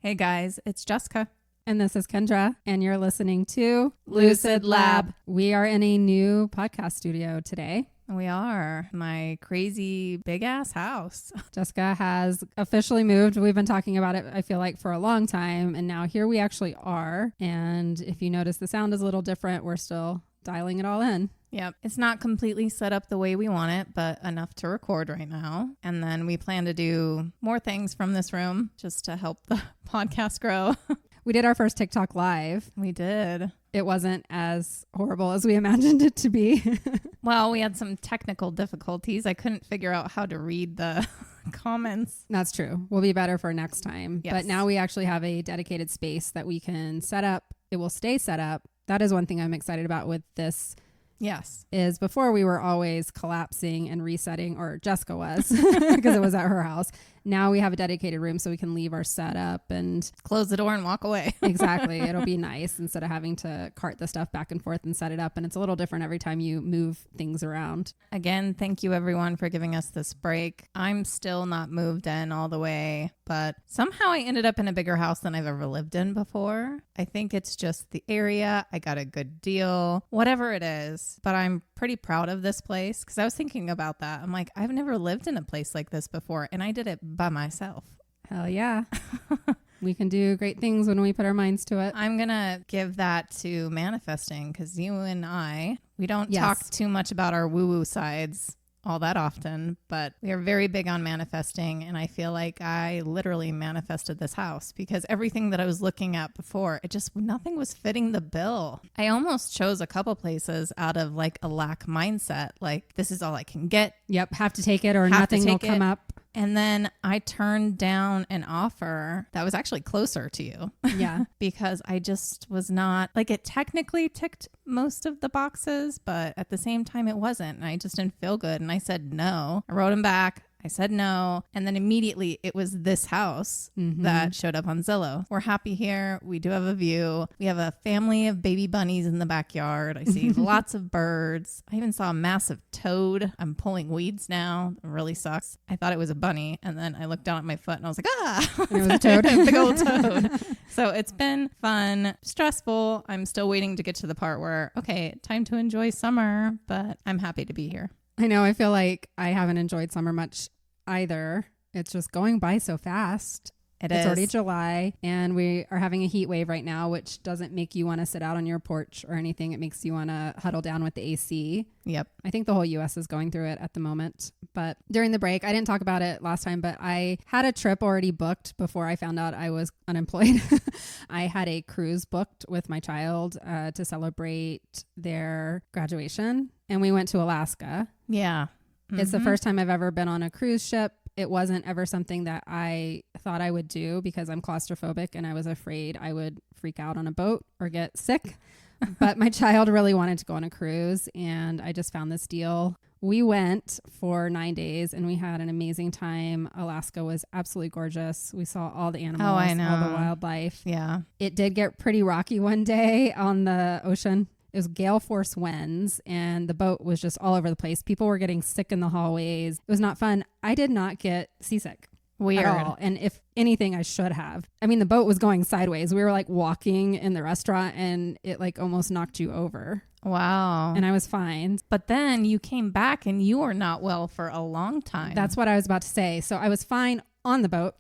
Hey guys, it's Jessica. And this is Kendra, and you're listening to Lucid Lab. We are in a new podcast studio today. We are. My crazy big ass house. Jessica has officially moved. We've been talking about it, I feel like, for a long time. And now here we actually are. And if you notice the sound is a little different, we're still dialing it all in. Yep. It's not completely set up the way we want it, but enough to record right now. And then we plan to do more things from this room just to help the podcast grow. We did our first TikTok live. We did. It wasn't as horrible as we imagined it to be. Well, we had some technical difficulties. I couldn't figure out how to read the comments. That's true. We'll be better for next time. Yes. But now we actually have a dedicated space that we can set up. It will stay set up. That is one thing I'm excited about with this. Yes. Is before we were always collapsing and resetting, or Jessica was, because it was at her house. Now we have a dedicated room so we can leave our setup and close the door and walk away. Exactly. It'll be nice instead of having to cart the stuff back and forth and set it up. And it's a little different every time you move things around. Again, thank you everyone for giving us this break. I'm still not moved in all the way, but somehow I ended up in a bigger house than I've ever lived in before. I think it's just the area. I got a good deal, whatever it is, but I'm pretty proud of this place because I was thinking about that. I'm like, I've never lived in a place like this before, and I did it by myself. Hell yeah. We can do great things when we put our minds to it. I'm going to give that to manifesting because you and we don't talk too much about our woo-woo sides all that often, but we are very big on manifesting. And I feel like I literally manifested this house because everything that I was looking at before, nothing was fitting the bill. I almost chose a couple places out of like a lack mindset. Like, this is all I can get. Yep. Have to take it or nothing will come up. And then I turned down an offer that was actually closer to you. Yeah. Because I just was not, like, it technically ticked most of the boxes, but at the same time it wasn't. And I just didn't feel good. And I said no. I wrote him back. I said no. And then immediately it was this house that showed up on Zillow. We're happy here. We do have a view. We have a family of baby bunnies in the backyard. I see lots of birds. I even saw a massive toad. I'm pulling weeds now. It really sucks. I thought it was a bunny. And then I looked down at my foot and I was like, And it was a toad. Big old toad. So it's been fun, stressful. I'm still waiting to get to the part where, okay, time to enjoy summer, but I'm happy to be here. I know. I feel like I haven't enjoyed summer much either. It's just going by so fast. It's already July and we are having a heat wave right now, which doesn't make you want to sit out on your porch or anything. It makes you want to huddle down with the AC. Yep. I think the whole US is going through it at the moment. But during the break, I didn't talk about it last time, but I had a trip already booked before I found out I was unemployed. I had a cruise booked with my child to celebrate their graduation. And we went to Alaska. Yeah. It's the first time I've ever been on a cruise ship. It wasn't ever something that I thought I would do because I'm claustrophobic and I was afraid I would freak out on a boat or get sick. But my child really wanted to go on a cruise and I just found this deal. We went for 9 days and we had an amazing time. Alaska was absolutely gorgeous. We saw all the animals, all the wildlife. Yeah. It did get pretty rocky one day on the ocean. It was gale force winds and the boat was just all over the place. People were getting sick in the hallways. It was not fun. I did not get seasick. Weird. At all. And if anything, I should have. I mean, the boat was going sideways. We were like walking in the restaurant and it like almost knocked you over. Wow. And I was fine. But then you came back and you were not well for a long time. That's what I was about to say. So I was fine on the boat.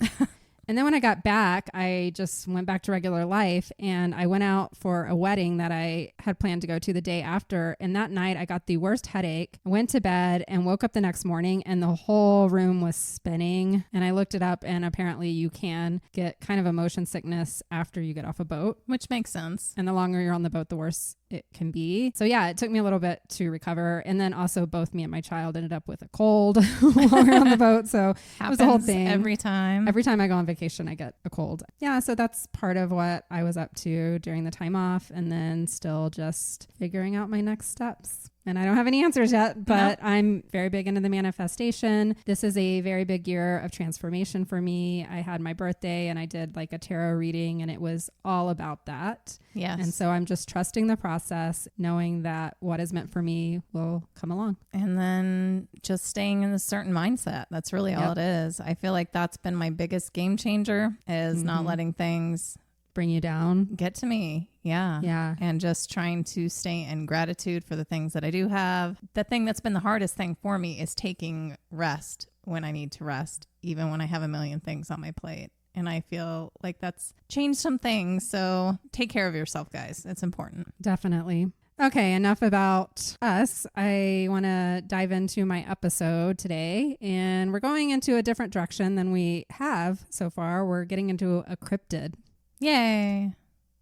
And then when I got back, I just went back to regular life and I went out for a wedding that I had planned to go to the day after. And that night I got the worst headache. I went to bed and woke up the next morning and the whole room was spinning. And I looked it up and apparently you can get kind of a motion sickness after you get off a boat. Which makes sense. And the longer you're on the boat, the worse it can be. So yeah, it took me a little bit to recover. And then also both me and my child ended up with a cold while we were on the boat. So it was the whole thing. Every time I go on vacation, I get a cold. Yeah. So that's part of what I was up to during the time off and then still just figuring out my next steps. And I don't have any answers yet, but I'm very big into the manifestation. This is a very big year of transformation for me. I had my birthday and I did like a tarot reading and it was all about that. Yes. And so I'm just trusting the process, knowing that what is meant for me will come along. And then just staying in a certain mindset. That's really all it is. I feel like that's been my biggest game changer is not letting things bring you down, get to me. Yeah. And just trying to stay in gratitude for the things that I do have. The thing that's been the hardest thing for me is taking rest when I need to rest, even when I have a million things on my plate. And I feel like that's changed some things. So take care of yourself, guys. It's important. Definitely. Okay, enough about us. I want to dive into my episode today, and we're going into a different direction than we have so far. We're getting into a cryptid. Yay.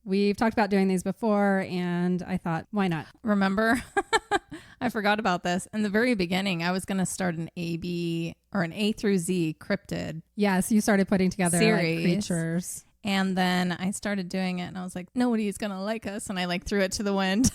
We've talked about doing these before, and I thought, why not? Remember, I forgot about this. In the very beginning, I was going to start an A through Z cryptid. Yes, you started putting together series. Like creatures. And then I started doing it, and I was like, nobody's going to like us. And I like threw it to the wind.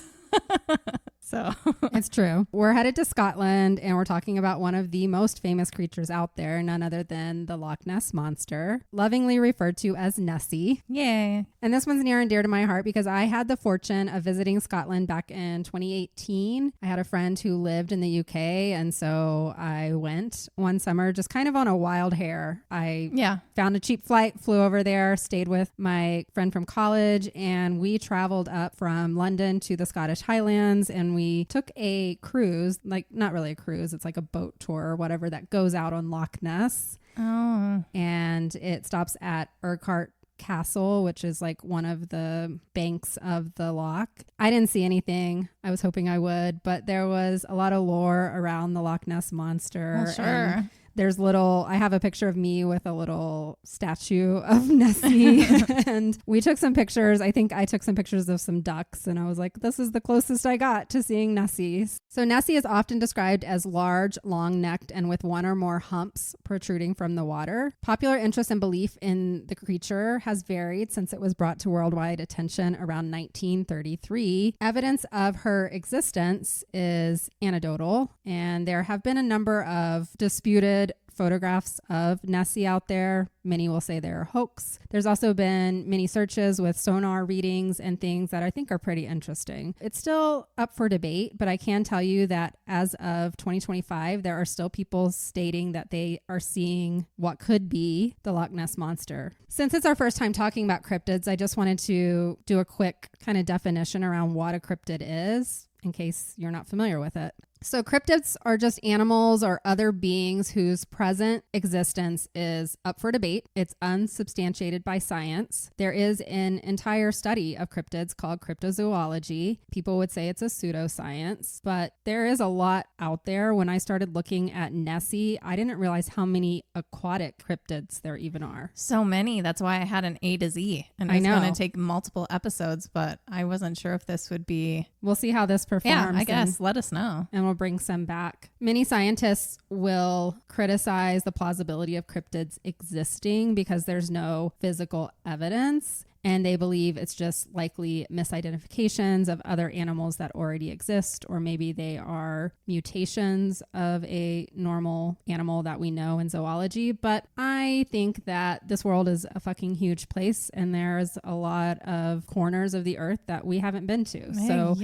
So it's true. We're headed to Scotland and we're talking about one of the most famous creatures out there, none other than the Loch Ness Monster, lovingly referred to as Nessie. Yay. And this one's near and dear to my heart because I had the fortune of visiting Scotland back in 2018. I had a friend who lived in the UK, and so I went one summer just kind of on a wild hair. I found a cheap flight, flew over there, stayed with my friend from college, and we traveled up from London to the Scottish Highlands, and we took a cruise, like not really a cruise, it's like a boat tour or whatever that goes out on Loch Ness. Oh. And it stops at Urquhart Castle, which is like one of the banks of the loch. I didn't see anything. I was hoping I would, but there was a lot of lore around the Loch Ness Monster. Well, sure. There's I have a picture of me with a little statue of Nessie and we took some pictures. I think I took some pictures of some ducks and I was like, this is the closest I got to seeing Nessie. So Nessie is often described as large, long-necked, and with one or more humps protruding from the water. Popular interest and belief in the creature has varied since it was brought to worldwide attention around 1933. Evidence of her existence is anecdotal, and there have been a number of disputed photographs of Nessie out there. Many will say they're a hoax. There's also been many searches with sonar readings and things that I think are pretty interesting. It's still up for debate, but I can tell you that as of 2025, there are still people stating that they are seeing what could be the Loch Ness Monster. Since it's our first time talking about cryptids, I just wanted to do a quick kind of definition around what a cryptid is, in case you're not familiar with it. So cryptids are just animals or other beings whose present existence is up for debate. It's unsubstantiated by science. There is an entire study of cryptids called cryptozoology. People would say it's a pseudoscience, but there is a lot out there. When I started looking at Nessie, I didn't realize how many aquatic cryptids there even are. So many. That's why I had an A to Z. And it's going to take multiple episodes, but I wasn't sure if this would be... We'll see how this performs. Yeah, I guess. Let us know. And we'll bring some back. Many scientists will criticize the plausibility of cryptids existing because there's no physical evidence. And they believe it's just likely misidentifications of other animals that already exist, or maybe they are mutations of a normal animal that we know in zoology. But I think that this world is a fucking huge place, and there's a lot of corners of the earth that we haven't been to. So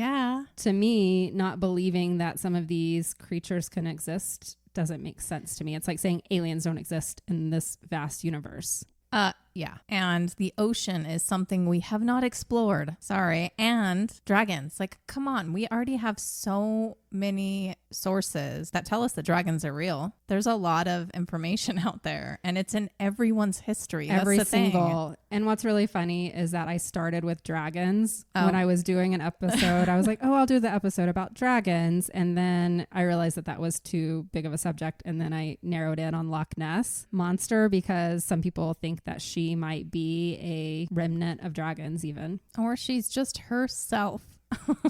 to me, not believing that some of these creatures can exist doesn't make sense to me. It's like saying aliens don't exist in this vast universe. Yeah. And the ocean is something we have not explored. Sorry. And dragons. Like, come on. We already have so many sources that tell us that dragons are real. There's a lot of information out there, and it's in everyone's history. Every That's the single thing. And what's really funny is that I started with dragons when I was doing an episode. I was like, I'll do the episode about dragons. And then I realized that was too big of a subject. And then I narrowed in on Loch Ness Monster because some people think that she might be a remnant of dragons even. Or she's just herself.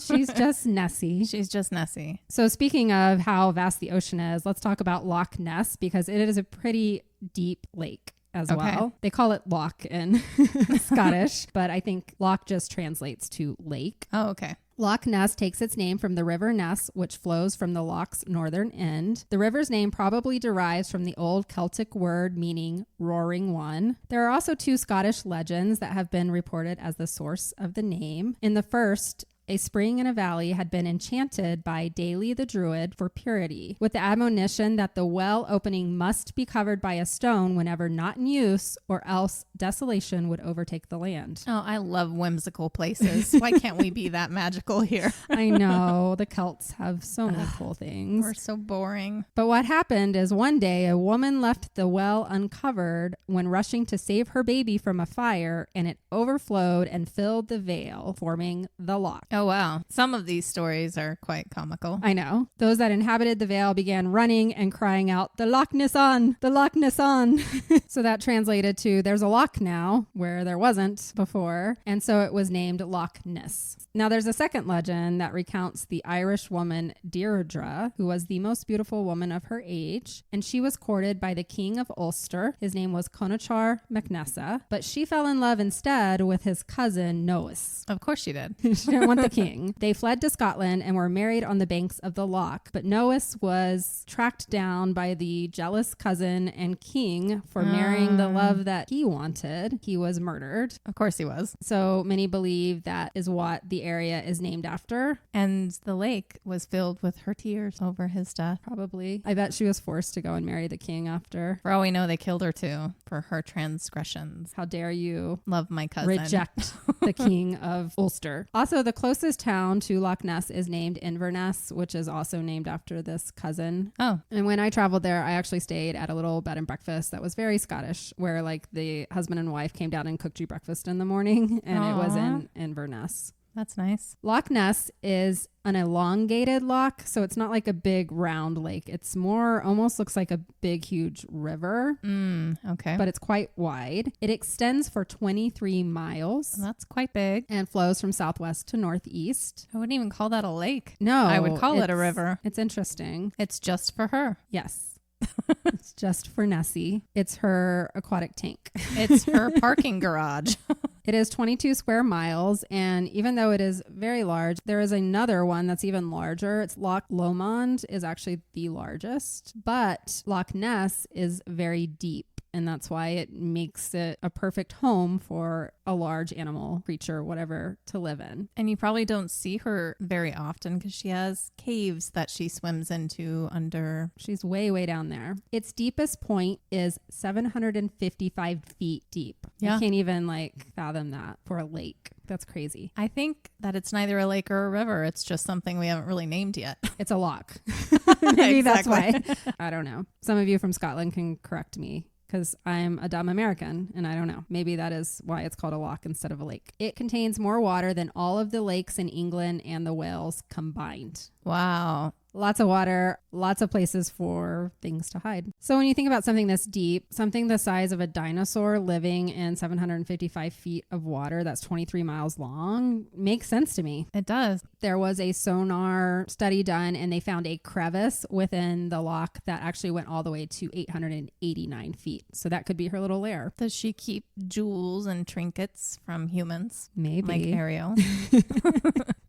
She's just Nessie. She's just Nessie. So speaking of how vast the ocean is, let's talk about Loch Ness because it is a pretty deep lake as well. They call it loch in Scottish, but I think loch just translates to lake. Oh, okay. Loch Ness takes its name from the River Ness, which flows from the loch's northern end. The river's name probably derives from the old Celtic word meaning roaring one. There are also 2 Scottish legends that have been reported as the source of the name. In the first, a spring in a valley had been enchanted by Daly the Druid for purity, with the admonition that the well opening must be covered by a stone whenever not in use, or else desolation would overtake the land. Oh, I love whimsical places. Why can't we be that magical here? I know, the Celts have so many cool things. We're so boring. But what happened is one day a woman left the well uncovered when rushing to save her baby from a fire, and it overflowed and filled the vale, forming the loch. Oh, wow. Some of these stories are quite comical. I know. Those that inhabited the vale began running and crying out, "The Loch Ness on! The Loch Ness on!" So that translated to, there's a loch now where there wasn't before. And so it was named Loch Ness. Now there's a second legend that recounts the Irish woman Deirdre, who was the most beautiful woman of her age. And she was courted by the King of Ulster. His name was Conachar MacNessa. But she fell in love instead with his cousin Noas. Of course she did. She didn't want the king. They fled to Scotland and were married on the banks of the loch, but Noas was tracked down by the jealous cousin and king for marrying the love that he wanted. He was murdered. Of course he was. So many believe that is what the area is named after. And the lake was filled with her tears over his death. Probably. I bet she was forced to go and marry the king after. For all we know, they killed her too for her transgressions. How dare you Love my cousin. reject the king of Ulster. Also, the closest town to Loch Ness is named Inverness, which is also named after this cousin. Oh. And when I traveled there, I actually stayed at a little bed and breakfast that was very Scottish, where like the husband and wife came down and cooked you breakfast in the morning, and it was in Inverness. That's nice. Loch Ness is an elongated loch, so it's not like a big round lake. It's more, almost looks like a big, huge river. Okay. But it's quite wide. It extends for 23 miles. That's quite big. And flows from southwest to northeast. I wouldn't even call that a lake. No. I would call it a river. It's interesting. It's just for her. Yes. It's just for Nessie. It's her aquatic tank. It's her parking garage. It is 22 square miles, and even though it is very large, there is another one that's even larger. It's Loch Lomond is actually the largest, but Loch Ness is very deep. And that's why it makes it a perfect home for a large animal, creature, whatever, to live in. And you probably don't see her very often because she has caves that she swims into under. She's way, way down there. Its deepest point is 755 feet deep. Yeah. You can't even fathom that for a lake. That's crazy. I think that it's neither a lake or a river. It's just something we haven't really named yet. It's a loch. Maybe that's Exactly. why. I don't know. Some of you from Scotland can correct me, because I'm a dumb American and I don't know. Maybe that is why it's called a loch instead of a lake. It contains more water than all of the lakes in England and the Wales combined. Wow. Lots of water, lots of places for things to hide. So when you think about something this deep, something the size of a dinosaur living in 755 feet of water that's 23 miles long makes sense to me. It does. There was a sonar study done and they found a crevice within the loch that actually went all the way to 889 feet. So that could be her little lair. Does she keep jewels and trinkets from humans? Maybe. Like Ariel.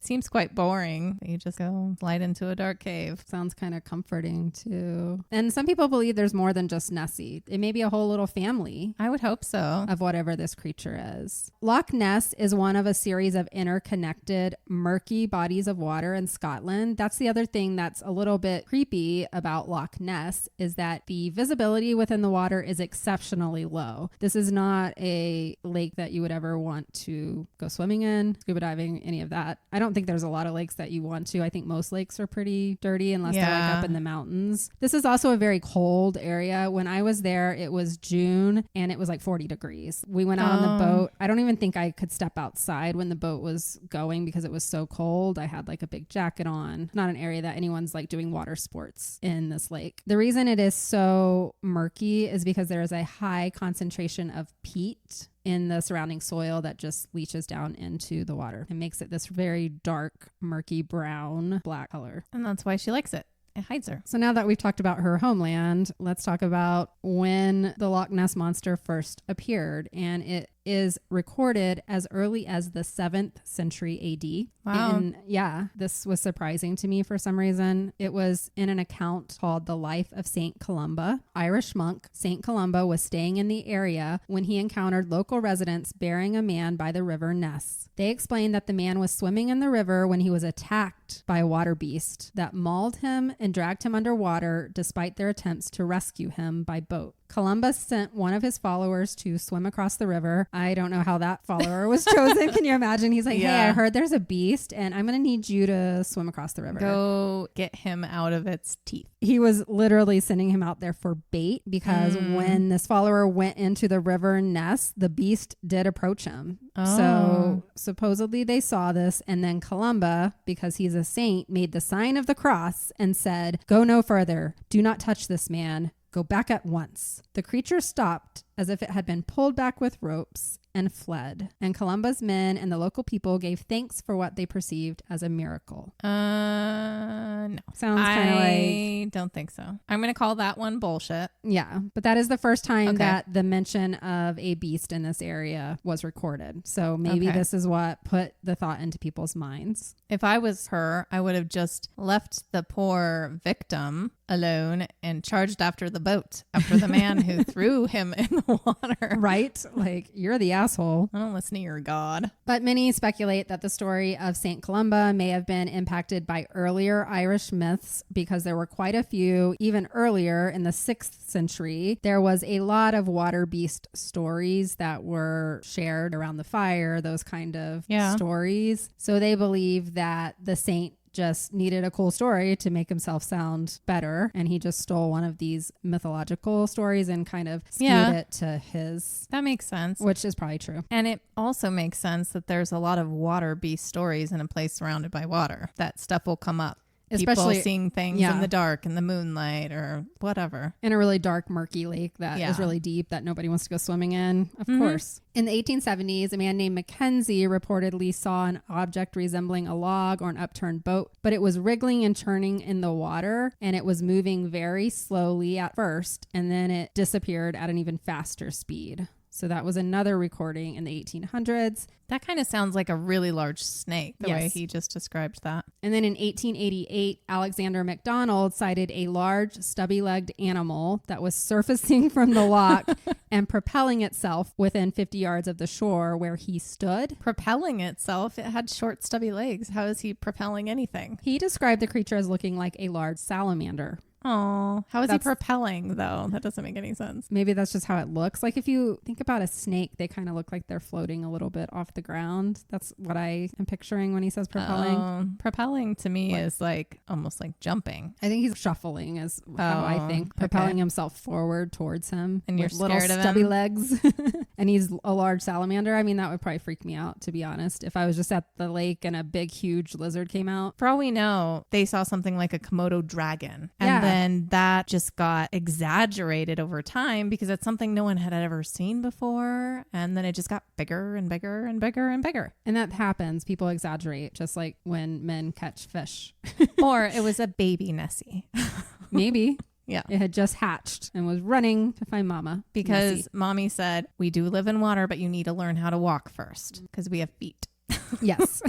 Seems quite boring. You just go slide into a dark cave. Sounds kind of comforting too. And some people believe there's more than just Nessie. It may be a whole little family I would hope so. of whatever this creature is. Loch Ness is one of a series of interconnected, murky bodies of water in Scotland. That's the other thing that's a little bit creepy about Loch Ness, is that the visibility within the water is exceptionally low. This is not a lake that you would ever want to go swimming in, scuba diving, any of that. I don't think there's a lot of lakes that you want to. I think most lakes are pretty dirty unless they're like up in the mountains. This is also a very cold area. When I was there, it was June and it was like 40 degrees. We went out on the boat. I don't even think I could step outside when the boat was going because it was so cold. I had like a big jacket on. Not an area that anyone's like doing water sports in this lake. The reason it is so murky is because there is a high concentration of peat in the surrounding soil that just leaches down into the water. It makes it this very dark, murky brown, black color. And that's why she likes it. It hides her. So now that we've talked about her homeland, let's talk about when the Loch Ness Monster first appeared. And it is recorded as early as the 7th century AD. Wow. And yeah, this was surprising to me for some reason. It was in an account called The Life of St. Columba. Irish monk St. Columba was staying in the area when he encountered local residents burying a man by the river Ness. They explained that the man was swimming in the river when he was attacked by a water beast that mauled him and dragged him underwater despite their attempts to rescue him by boat. Columbus sent one of his followers to swim across the river. I don't know how that follower was chosen. Can you imagine? He's like, hey, I heard there's a beast and I'm going to need you to swim across the river. Go get him out of its teeth. He was literally sending him out there for bait because when this follower went into the river Ness, the beast did approach him. Oh. So supposedly they saw this, and then Columba, because he's a saint, made the sign of the cross and said, "Go no further. Do not touch this man. Go back at once." The creature stopped as if it had been pulled back with ropes and fled. And Columba's men and the local people gave thanks for what they perceived as a miracle. No. Sounds kind of like... I don't think so. I'm going to call that one bullshit. Yeah, but that is the first time that the mention of a beast in this area was recorded. So maybe this is what put the thought into people's minds. If I was her, I would have just left the poor victim alone and charged after the boat, after the man who threw him in the water. Right? Like, you're the asshole. I don't listen to your God. But many speculate that the story of St. Columba may have been impacted by earlier Irish myths because there were quite a few. Even earlier in the 6th century, there was a lot of water beast stories that were shared around the fire, those kind of stories. So they believe that the saint just needed a cool story to make himself sound better, and he just stole one of these mythological stories and kind of skewed it to his. That makes sense. Which is probably true. And it also makes sense that there's a lot of water beast stories in a place surrounded by water. That stuff will come up. Especially people seeing things in the dark, in the moonlight, or whatever. In a really dark, murky lake that is really deep that nobody wants to go swimming in, of course. In the 1870s, a man named Mackenzie reportedly saw an object resembling a log or an upturned boat, but it was wriggling and churning in the water, and it was moving very slowly at first, and then it disappeared at an even faster speed. So that was another recording in the 1800s. That kind of sounds like a really large snake, the way he just described that. And then in 1888, Alexander MacDonald sighted a large, stubby-legged animal that was surfacing from the loch and propelling itself within 50 yards of the shore where he stood. Propelling itself? It had short, stubby legs. How is he propelling anything? He described the creature as looking like a large salamander. Oh, how is he propelling though? That doesn't make any sense. Maybe that's just how it looks. Like if you think about a snake, they kind of look like they're floating a little bit off the ground. That's what I am picturing when he says propelling. Propelling to me is like almost like jumping. I think he's shuffling is how I think. Propelling himself forward towards him. And you're little scared of stubby him? legs. And he's a large salamander. I mean, that would probably freak me out, to be honest. If I was just at the lake and a big, huge lizard came out. For all we know, they saw something like a Komodo dragon. And then that just got exaggerated over time because it's something no one had ever seen before. And then it just got bigger and bigger and bigger and bigger. And that happens. People exaggerate, just like when men catch fish. Or it was a baby Nessie. Maybe. Yeah. It had just hatched and was running to find mama. Because Nessie. mommy said, we do live in water, but you need to learn how to walk first because we have feet. Yes.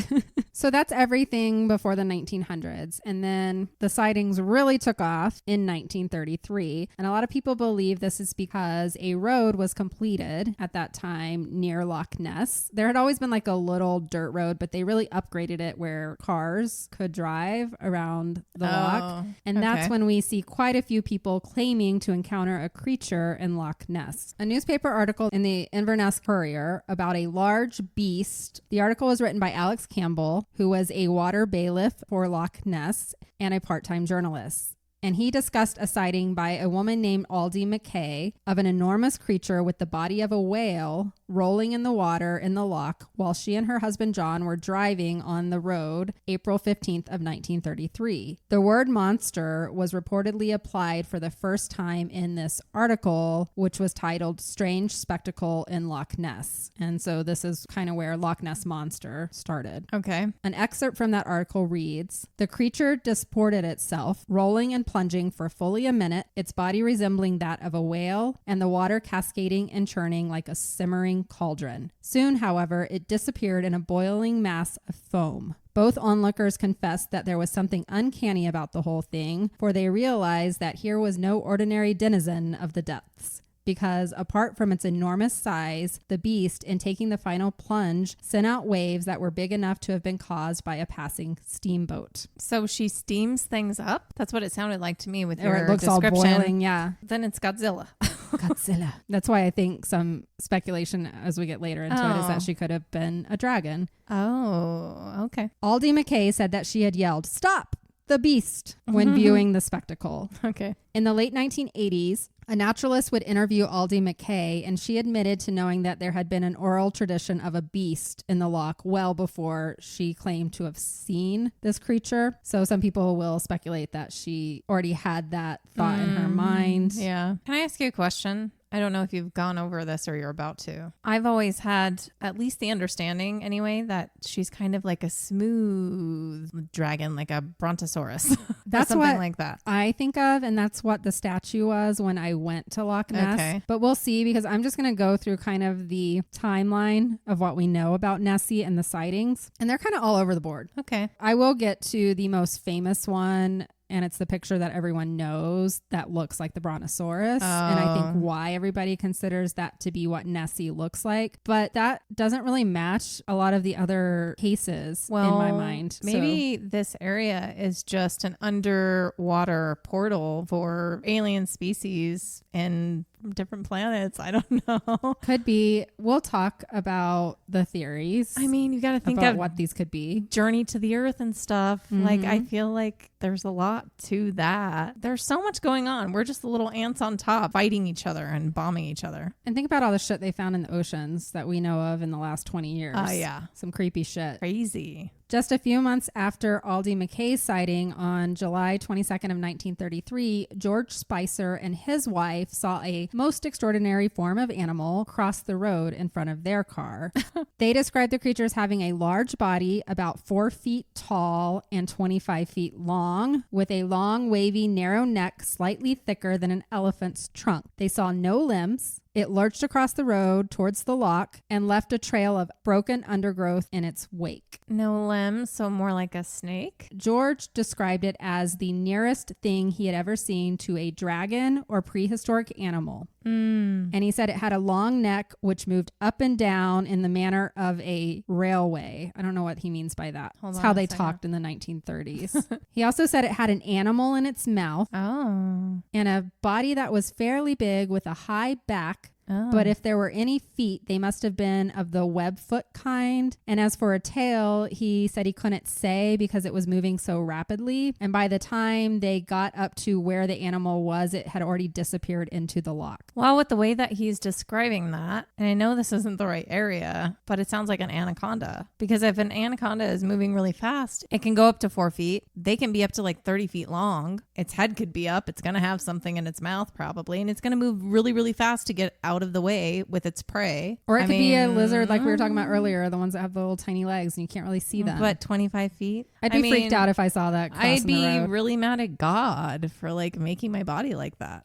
So that's everything before the 1900s. And then the sightings really took off in 1933. And a lot of people believe this is because a road was completed at that time near Loch Ness. There had always been like a little dirt road, but they really upgraded it where cars could drive around the loch. And that's when we see quite a few people claiming to encounter a creature in Loch Ness. A newspaper article in the Inverness Courier about a large beast. The article was written by Alex Campbell, who was a water bailiff for Loch Ness and a part-time journalist. And he discussed a sighting by a woman named Aldi McKay of an enormous creature with the body of a whale rolling in the water in the loch while she and her husband John were driving on the road April 15th of 1933. The word monster was reportedly applied for the first time in this article, which was titled Strange Spectacle in Loch Ness. And so this is kind of where Loch Ness Monster started. Okay. An excerpt from that article reads, "The creature disported itself, rolling and plunging for fully a minute, its body resembling that of a whale and the water cascading and churning like a simmering cauldron. Soon, however, it disappeared in a boiling mass of foam. Both onlookers confessed that there was something uncanny about the whole thing, for they realized that here was no ordinary denizen of the depths. Because apart from its enormous size, the beast, in taking the final plunge, sent out waves that were big enough to have been caused by a passing steamboat. So she steams things up? That's what it sounded like to me with Or your it looks description. all boiling, yeah. Then it's Godzilla. Godzilla. That's why I think some speculation as we get later into it is that she could have been a dragon. Oh, okay. Aldi McKay said that she had yelled, "Stop the beast," when viewing the spectacle. Okay. In the late 1980s, a naturalist would interview Aldi McKay, and she admitted to knowing that there had been an oral tradition of a beast in the loch well before she claimed to have seen this creature. So some people will speculate that she already had that thought in her mind. Yeah. Can I ask you a question? I don't know if you've gone over this or you're about to. I've always had at least the understanding anyway that she's kind of like a smooth dragon, like a brontosaurus. That's something what like that. I think of, and that's what the statue was when I went to Loch Ness. Okay. But we'll see, because I'm just going to go through kind of the timeline of what we know about Nessie and the sightings, and they're kind of all over the board. Okay. I will get to the most famous one, and it's the picture that everyone knows that looks like the brontosaurus. And I think why everybody considers that to be what Nessie looks like. But that doesn't really match a lot of the other cases in my mind. Maybe this area is just an underwater portal for alien species and different planets. I don't know. Could be. We'll talk about the theories. I mean, you got to think about of what these could be. Journey to the Earth and stuff. Like, I feel like there's a lot to that. There's so much going on. We're just the little ants on top fighting each other and bombing each other. And think about all the shit they found in the oceans that we know of in the last 20 years. Yeah. Some creepy shit. Crazy. Just a few months after Aldi McKay's sighting on July 22nd of 1933, George Spicer and his wife saw a most extraordinary form of animal cross the road in front of their car. They described the creature as having a large body, about 4 feet tall and 25 feet long, with a long, wavy, narrow neck slightly thicker than an elephant's trunk. They saw no limbs. It lurched across the road towards the loch and left a trail of broken undergrowth in its wake. No limbs, so more like a snake? George described it as the nearest thing he had ever seen to a dragon or prehistoric animal. And he said it had a long neck which moved up and down in the manner of a railway. I don't know what he means by that. It's how they talked in the 1930s. He also said it had an animal in its mouth. Oh. And a body that was fairly big with a high back. But if there were any feet, they must have been of the web foot kind. And as for a tail, he said he couldn't say because it was moving so rapidly. And by the time they got up to where the animal was, it had already disappeared into the loch. Well, with the way that he's describing that, and I know this isn't the right area, but it sounds like an anaconda. Because if an anaconda is moving really fast, it can go up to 4 feet. They can be up to like 30 feet long. Its head could be up. It's going to have something in its mouth probably. And it's going to move really, really fast to get out of the way with its prey. Or it could be a lizard like we were talking about earlier, the ones that have the little tiny legs and you can't really see them. But 25 feet? I'd be freaked out if I saw that crossing I'd be the road. really mad at God for like making my body like that.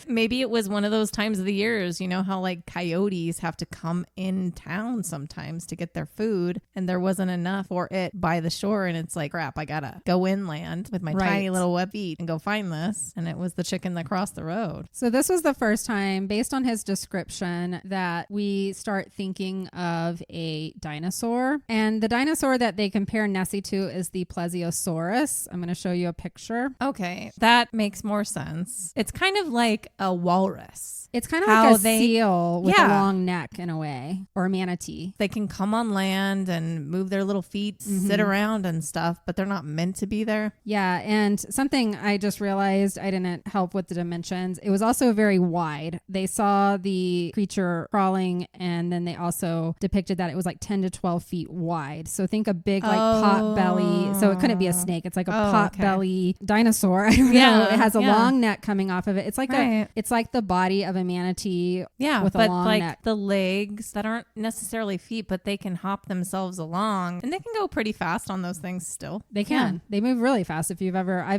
Maybe it was one of those times of the years, you know how like coyotes have to come in town sometimes to get their food, and there wasn't enough for it by the shore, and it's like, crap, I gotta go inland with my tiny little web feet and go find this. And it was the chicken that crossed the road. So this was the first time, based on his description, that we start thinking of a dinosaur. And the dinosaur that they compare Nessie to is the Plesiosaurus. I'm going to show you a picture. Okay, that makes more sense. It's kind of like a walrus. It's kind of like a seal with a long neck in a way, or a manatee. They can come on land and move their little feet, sit around and stuff, but they're not meant to be there. Yeah, and something I just realized, I didn't help with the dimensions. It was also very wide. They saw the creature crawling, and then they also depicted that it was like 10 to 12 feet wide. So think a big like pot belly. So it couldn't be a snake. It's like a pot belly dinosaur. I don't know. It has a long neck coming off of it. It's like a It's like the body of a manatee with a long like neck. the legs that aren't necessarily feet, but they can hop themselves along, and they can go pretty fast on those things still. They can. Yeah. They move really fast. I've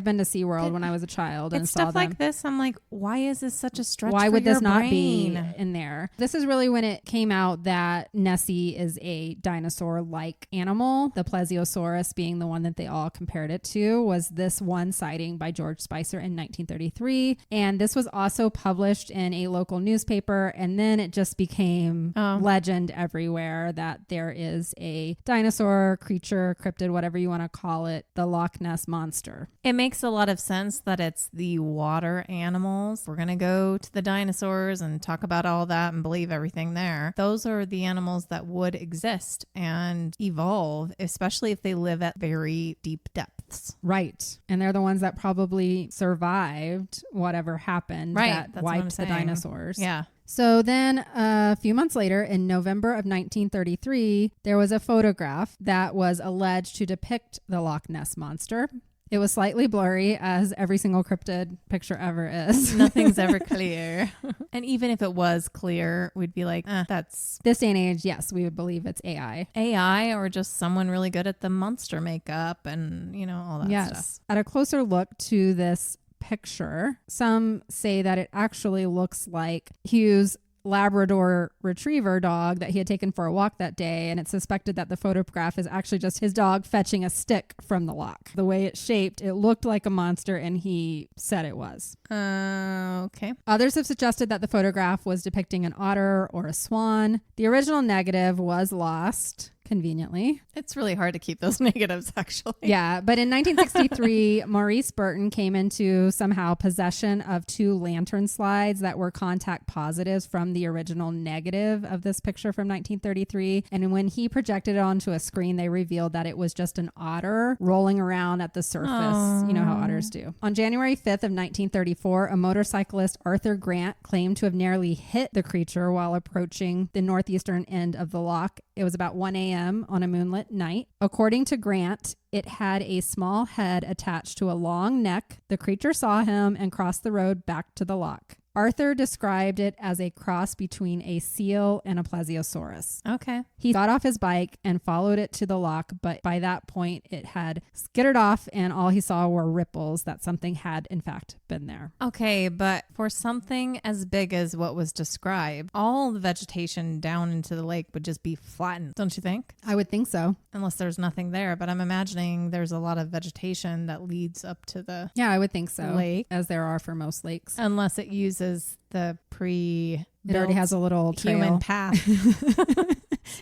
been to SeaWorld when I was a child and saw them. Stuff like this, I'm like, why is this such a stretch? Why for would your this not brain? be in there? This is really when it came out that Nessie is a dinosaur-like animal. The plesiosaurus being the one that they all compared it to was this one sighting by George Spicer in 1933. And this was also published in a local newspaper. And then it just became legend everywhere that there is a dinosaur creature, cryptid, whatever you want to call it, the Loch Ness Monster. It makes a lot of sense that it's the water animals. We're going to go to the dinosaurs and talk about all that and believe everything there. Those are the animals that would exist and evolve, especially if they live at very deep depths. Right. And they're the ones that probably survived whatever happened that wiped the dinosaurs. Yeah. So then a few months later, in November of 1933, there was a photograph that was alleged to depict the Loch Ness Monster. It was slightly blurry, as every single cryptid picture ever is. Nothing's ever clear. And even if it was clear, we'd be like, that's... This day and age, yes, we would believe it's AI. AI or just someone really good at the monster makeup and, all that stuff. At a closer look to this picture, some say that it actually looks like Hugh's Labrador retriever dog that he had taken for a walk that day, and it's suspected that the photograph is actually just his dog fetching a stick from the loch. The way it's shaped, it looked like a monster, and he said it was. Okay. Others have suggested that the photograph was depicting an otter or a swan. The original negative was lost. Conveniently. It's really hard to keep those negatives, actually. Yeah, but in 1963, Maurice Burton came into somehow possession of 2 lantern slides that were contact positives from the original negative of this picture from 1933. And when he projected it onto a screen, they revealed that it was just an otter rolling around at the surface. Oh. You know how otters do. On January 5th of 1934, a motorcyclist, Arthur Grant, claimed to have nearly hit the creature while approaching the northeastern end of the loch. It was about 1 a.m. on a moonlit night. According to Grant, it had a small head attached to a long neck. The creature saw him and crossed the road back to the loch. Arthur described it as a cross between a seal and a plesiosaurus. Okay. He got off his bike and followed it to the loch, but by that point it had skittered off and all he saw were ripples that something had in fact been there. Okay, but for something as big as what was described, all the vegetation down into the lake would just be flattened, don't you think? I would think so. Unless there's nothing there, but I'm imagining there's a lot of vegetation that leads up to the I would think so. Lake. As there are for most lakes. Unless it uses the It already has a little trail. Human path.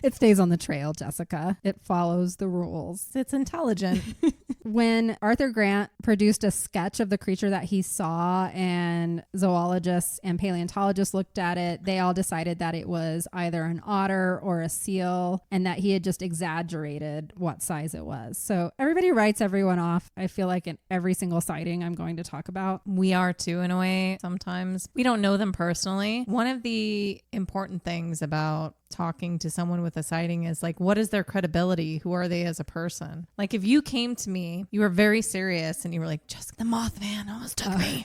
It stays on the trail, Jessica. It follows the rules. It's intelligent. When Arthur Grant produced a sketch of the creature that he saw and zoologists and paleontologists looked at it, they all decided that it was either an otter or a seal and that he had just exaggerated what size it was. So everybody writes everyone off. I feel like in every single sighting I'm going to talk about. We are too, in a way. Sometimes we don't know them personally. One of the important things about talking to someone with a sighting is like, what is their credibility? Who are they as a person? Like if you came to me, you were very serious and you were like, just the Mothman almost took me.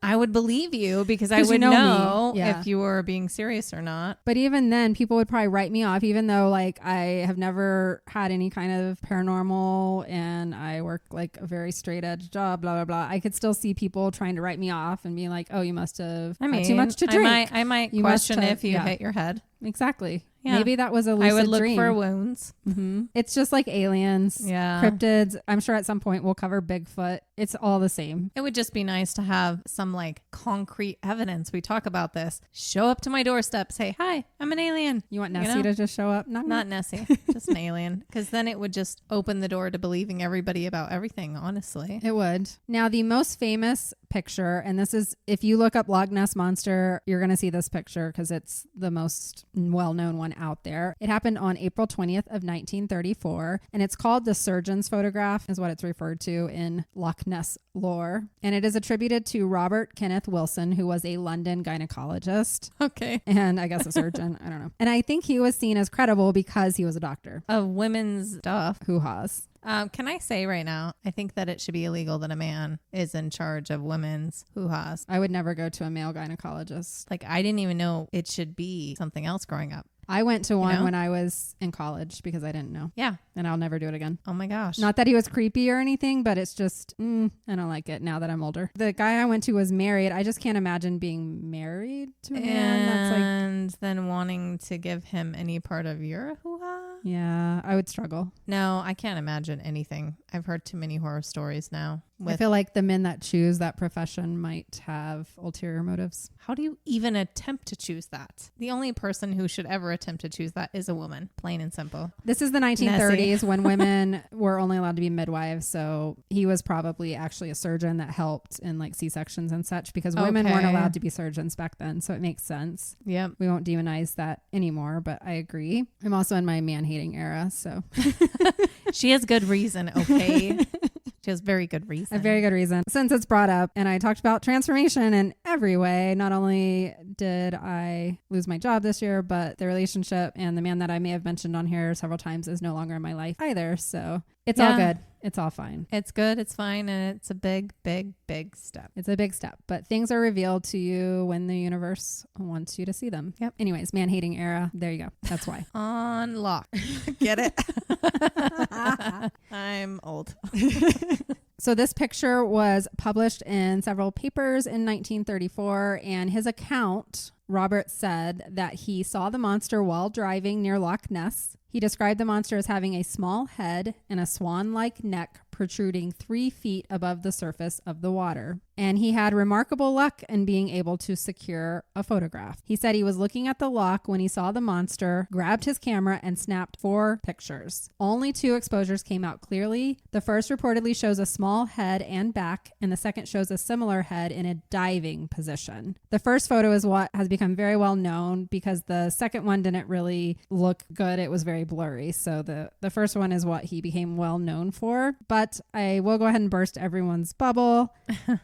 I would believe you because I would know if you were being serious or not. But even then, people would probably write me off, even though like I have never had any kind of paranormal and I work like a very straight edge job, blah, blah, blah. I could still see people trying to write me off and be like, oh, you must have had too much to drink. I might question if you hit your head. Exactly. Yeah. Maybe that was a lucid dream. I would look for wounds. Mm-hmm. It's just like aliens, cryptids. I'm sure at some point we'll cover Bigfoot. It's all the same. It would just be nice to have some like concrete evidence. We talk about this. Show up to my doorstep. Say, hi, I'm an alien. You want Nessie to just show up? Not Nessie, just an alien. Because then it would just open the door to believing everybody about everything, honestly. It would. Now, the most famous picture, and this is, if you look up Loch Ness Monster, you're going to see this picture because it's the most well-known one out there. It happened on April 20th of 1934, and it's called the surgeon's photograph is what it's referred to in Loch Ness lore. And it is attributed to Robert Kenneth Wilson, who was a London gynecologist. Okay. And I guess a surgeon. I don't know. And I think he was seen as credible because he was a doctor. Of women's stuff. Hoo-haws. Can I say right now, I think that it should be illegal that a man is in charge of women's hoo-has. I would never go to a male gynecologist. Like, I didn't even know it should be something else growing up. I went to one when I was in college because I didn't know. Yeah. And I'll never do it again. Oh my gosh. Not that he was creepy or anything, but it's just, I don't like it now that I'm older. The guy I went to was married. I just can't imagine being married to a man. And then wanting to give him any part of your hoo-ha? Yeah, I would struggle. No, I can't imagine anything. I've heard too many horror stories now. I feel like the men that choose that profession might have ulterior motives. How do you even attempt to choose that? The only person who should ever attempt to choose that is a woman, plain and simple. This is the 1930s Nessie. when women were only allowed to be midwives. So he was probably actually a surgeon that helped in like C-sections and such because women weren't allowed to be surgeons back then. So it makes sense. Yep. We won't demonize that anymore, but I agree. I'm also in my man-hating era, so. She has good reason, okay? She has very good reason. A very good reason. Since it's brought up and I talked about transformation in every way, not only did I lose my job this year, but the relationship and the man that I may have mentioned on here several times is no longer in my life either. So it's all good. It's all fine. It's good. It's fine. And it's a big, big, big step. It's a big step, but things are revealed to you when the universe wants you to see them. Yep. Anyways, man-hating era. There you go. That's why. Unlock. Get it? I'm old. So this picture was published in several papers in 1934, and his account, Robert said that he saw the monster while driving near Loch Ness. He described the monster as having a small head and a swan-like neck protruding 3 feet above the surface of the water. And he had remarkable luck in being able to secure a photograph. He said he was looking at the loch when he saw the monster, grabbed his camera, and snapped 4 pictures. Only 2 exposures came out clearly. The first reportedly shows a small head and back, and the second shows a similar head in a diving position. The first photo is what has become very well known because the second one didn't really look good. It was very blurry. So the first one is what he became well known for. But I will go ahead and burst everyone's bubble.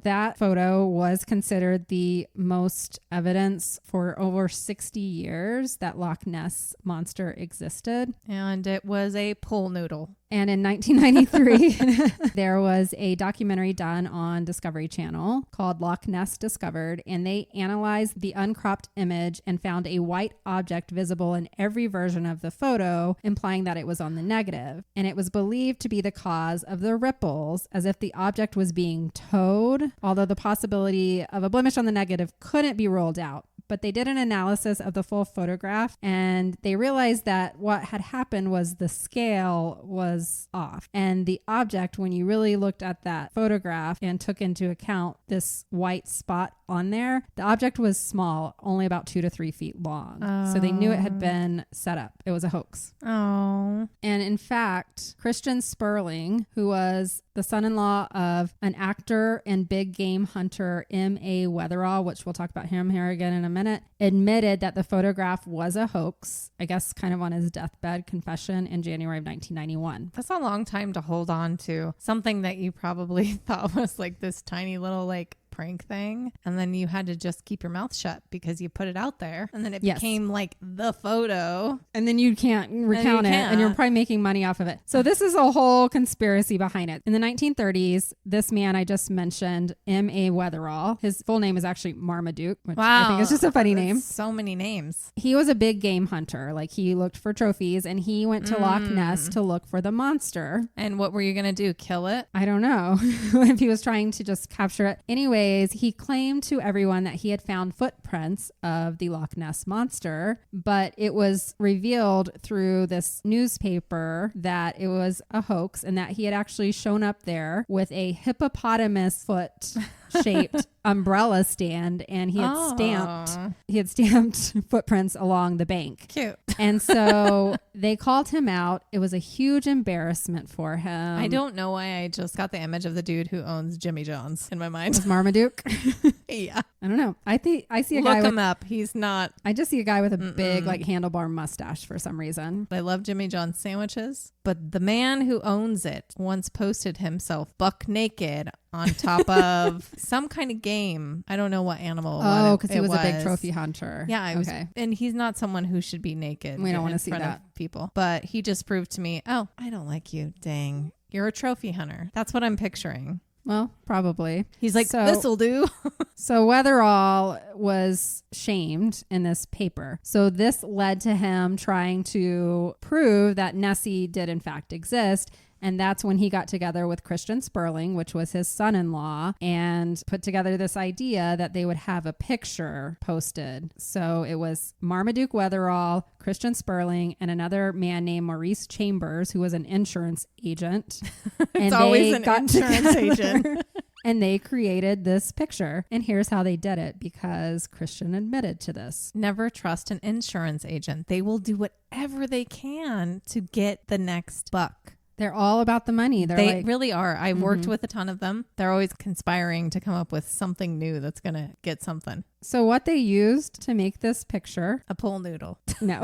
That photo was considered the most evidence for over 60 years that Loch Ness Monster existed. And it was a pool noodle. And in 1993, there was a documentary done on Discovery Channel called Loch Ness Discovered, and they analyzed the uncropped image and found a white object visible in every version of the photo, implying that it was on the negative. And it was believed to be the cause of the ripples, as if the object was being towed, although the possibility of a blemish on the negative couldn't be ruled out. But they did an analysis of the full photograph and they realized that what had happened was the scale was off. And the object, when you really looked at that photograph and took into account this white spot on there, the object was small, only about 2 to 3 feet long. So they knew it had been set up. It was a hoax. Oh. And in fact, Christian Sperling, who was the son-in-law of an actor and big game hunter M.A. Weatherall, which we'll talk about him here again in a minute, admitted that the photograph was a hoax, I guess kind of on his deathbed confession in January of 1991. That's a long time to hold on to something that you probably thought was like this tiny little like prank thing, and then you had to just keep your mouth shut because you put it out there, and then it became like the photo, and then you can't recount it, and you're probably making money off of it. So this is a whole conspiracy behind it. In the 1930s, this man I just mentioned, M.A. Weatherall, his full name is actually Marmaduke, which I think is just a funny name. So many names. He He was a big game hunter. Like he looked for trophies, and he went to Loch Ness to look for the monster. And what were you going to do? Kill it? I don't know if he was trying to just capture it. Anyways, he claimed to everyone that he had found footprints of the Loch Ness Monster, but it was revealed through this newspaper that it was a hoax and that he had actually shown up there with a hippopotamus foot shaped umbrella stand, and he had stamped footprints along the bank. Cute. And so they called him out. It was a huge embarrassment for him. I don't know why I just got the image of the dude who owns Jimmy John's in my mind. Was Marmaduke? Yeah. I don't know. I see a guy. Look him up. He's not. I just see a guy with a big like handlebar mustache for some reason. I love Jimmy John's sandwiches, but the man who owns it once posted himself buck naked on top of some kind of game. I don't know what animal. Oh, because he was a big trophy hunter. Yeah. Okay. And he's not someone who should be naked. We don't want to see that. People. But he just proved to me, oh, I don't like you. Dang. You're a trophy hunter. That's what I'm picturing. Well, probably. He's like, this'll do. So Weatherall was shamed in this paper. So this led to him trying to prove that Nessie did in fact exist. And that's when he got together with Christian Sperling, which was his son-in-law, and put together this idea that they would have a picture posted. So it was Marmaduke Weatherall, Christian Sperling, and another man named Maurice Chambers, who was an insurance agent. It's always an insurance agent. And they created this picture. And here's how they did it, because Christian admitted to this. Never trust an insurance agent. They will do whatever they can to get the next buck. They're all about the money. They really are. I've worked with a ton of them. They're always conspiring to come up with something new that's going to get something. So what they used to make this picture... A pool noodle. No.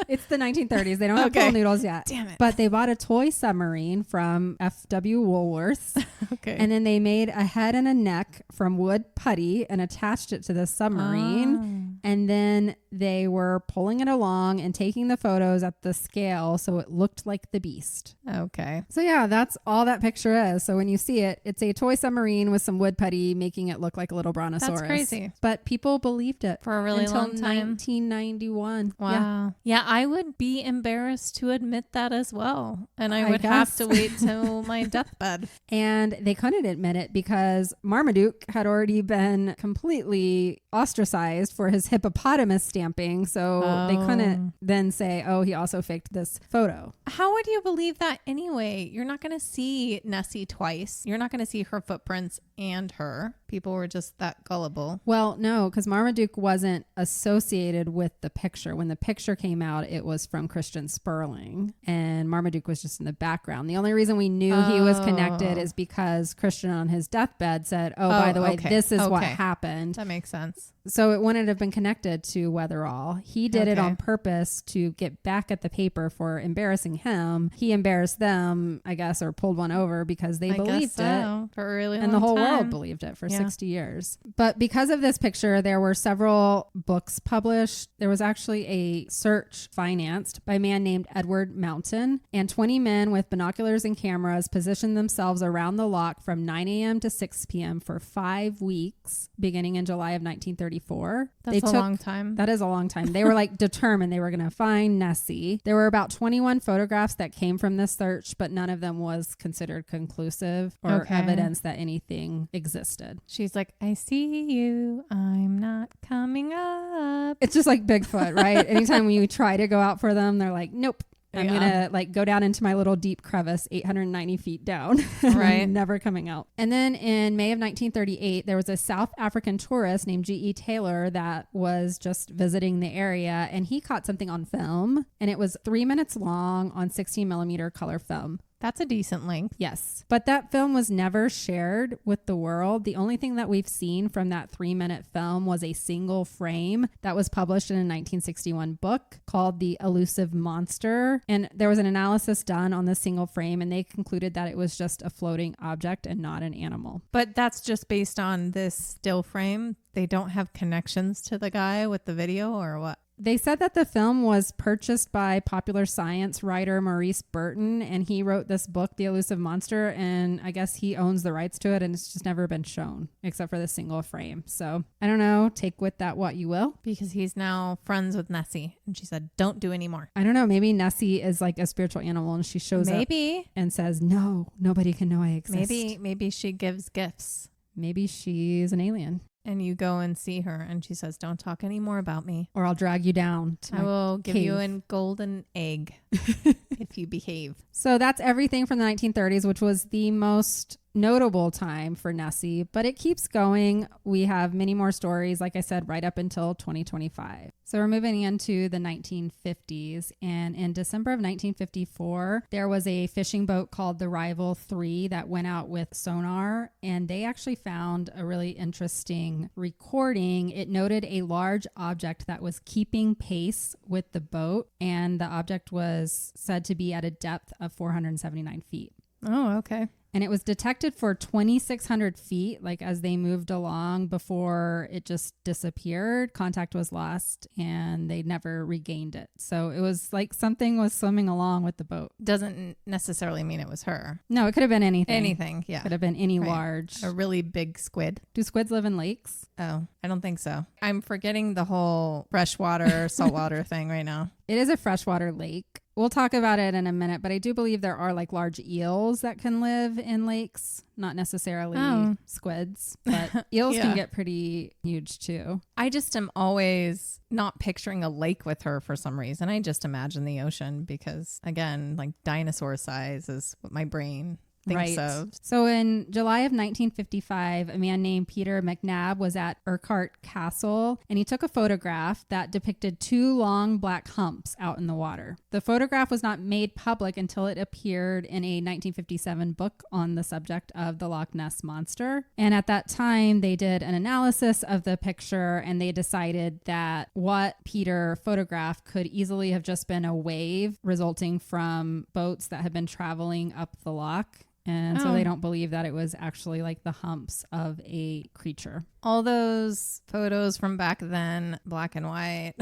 It's the 1930s. They don't have pool noodles yet. Damn it. But they bought a toy submarine from F.W. Woolworths. Okay. And then they made a head and a neck from wood putty and attached it to the submarine. And then they were pulling it along and taking the photos at the scale so it looked like the beast. Okay. So yeah, that's all that picture is. So when you see it, it's a toy submarine with some wood putty making it look like a little brontosaurus. That's crazy. But people believed it for a really long time. 1991. Wow. Yeah, I would be embarrassed to admit that as well. And I would have to wait till my deathbed. And they couldn't admit it because Marmaduke had already been completely ostracized for his hippopotamus stamping. So they couldn't then say, oh, he also faked this photo. How would you believe that anyway? You're not going to see Nessie twice. You're not going to see her footprints and her. People were just that gullible. Well, no, because Marmaduke wasn't associated with the picture. When the picture came out, it was from Christian Sperling, and Marmaduke was just in the background. The only reason we knew he was connected is because Christian on his deathbed said, by the way, this is what happened. That makes sense. So it wouldn't have been connected to Weatherall. He did it on purpose to get back at the paper for embarrassing him. He embarrassed them, I guess, or pulled one over because they believed it. For a really long time. And the whole world believed it for 60 years. But because of this picture, there were several books published. There was actually a search financed by a man named Edward Mountain, and 20 men with binoculars and cameras positioned themselves around the loch from 9 a.m. to 6 p.m. for 5 weeks, beginning in July of 1934. That's a long time. That is a long time. They were like determined they were going to find Nessie. There were about 21 photographs that came from this search, but none of them was considered conclusive or evidence that anything existed. She's like, I see you. I'm not coming up. It's just like Bigfoot, right? Anytime when you try to go out for them, they're like, nope. I'm going to like go down into my little deep crevice, 890 feet down. Right. Never coming out. And then in May of 1938, there was a South African tourist named G.E. Taylor that was just visiting the area, and he caught something on film, and it was 3 minutes long on 16 millimeter color film. That's a decent length. Yes. But that film was never shared with the world. The only thing that we've seen from that 3-minute film was a single frame that was published in a 1961 book called The Elusive Monster. And there was an analysis done on the single frame, and they concluded that it was just a floating object and not an animal. But that's just based on this still frame. They don't have connections to the guy with the video or what? They said that the film was purchased by popular science writer Maurice Burton, and he wrote this book, The Elusive Monster, and I guess he owns the rights to it, and it's just never been shown except for the single frame. So I don't know, take with that what you will. Because he's now friends with Nessie, and she said, don't do any more. I don't know, maybe Nessie is like a spiritual animal, and she shows up and says, no, nobody can know I exist. Maybe she gives gifts. Maybe she's an alien. And you go and see her and she says, don't talk anymore about me. Or I'll drag you down to I will give cave. you a golden egg if you behave. So that's everything from the 1930s, which was the most notable time for Nessie, but it keeps going. We have many more stories, like I said, right up until 2025. So we're moving into the 1950s, and in December of 1954, there was a fishing boat called the Rival 3 that went out with sonar, and they actually found a really interesting recording. It noted a large object that was keeping pace with the boat, and the object was said to be at a depth of 479 feet. Oh, okay. And it was detected for 2,600 feet, like as they moved along before it just disappeared. Contact was lost and they never regained it. So it was like something was swimming along with the boat. Doesn't necessarily mean it was her. No, it could have been anything. Anything, yeah. Could have been any Right. large. A really big squid. Do squids live in lakes? Oh, I don't think so. I'm forgetting the whole freshwater, saltwater thing right now. It is a freshwater lake. We'll talk about it in a minute, but I do believe there are like large eels that can live in lakes, not necessarily squids, but eels can get pretty huge too. I just am always not picturing a lake with her for some reason. I just imagine the ocean because, again, like dinosaur size is what my brain thinks of. So in July of 1955, a man named Peter McNabb was at Urquhart Castle, and he took a photograph that depicted 2 long black humps out in the water. The photograph was not made public until it appeared in a 1957 book on the subject of the Loch Ness Monster. And at that time, they did an analysis of the picture, and they decided that what Peter photographed could easily have just been a wave resulting from boats that had been traveling up the loch. And so they don't believe that it was actually like the humps of a creature. All those photos from back then, black and white.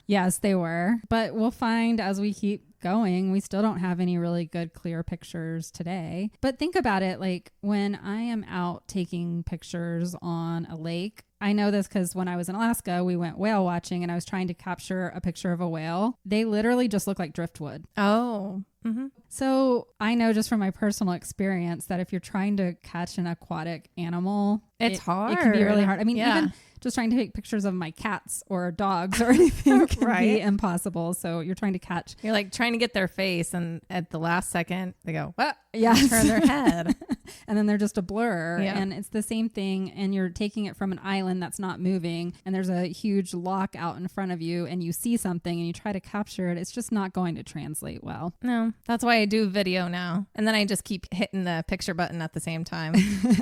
Yes, they were. But we'll find as we keep going, we still don't have any really good, clear pictures today. But think about it, like when I am out taking pictures on a lake, I know this because when I was in Alaska, we went whale watching and I was trying to capture a picture of a whale. They literally just look like driftwood. Oh. Mm-hmm. So I know just from my personal experience that if you're trying to catch an aquatic animal, it's hard. It can be really hard. I mean, even just trying to take pictures of my cats or dogs or anything can be impossible. So you're trying to catch. You're like trying to get their face, and at the last second, they go, what? Yes. Turn their head. And then they're just a blur. Yeah. And it's the same thing. And you're taking it from an island that's not moving. And there's a huge lock out in front of you. And you see something and you try to capture it. It's just not going to translate well. No, that's why I do video now. And then I just keep hitting the picture button at the same time.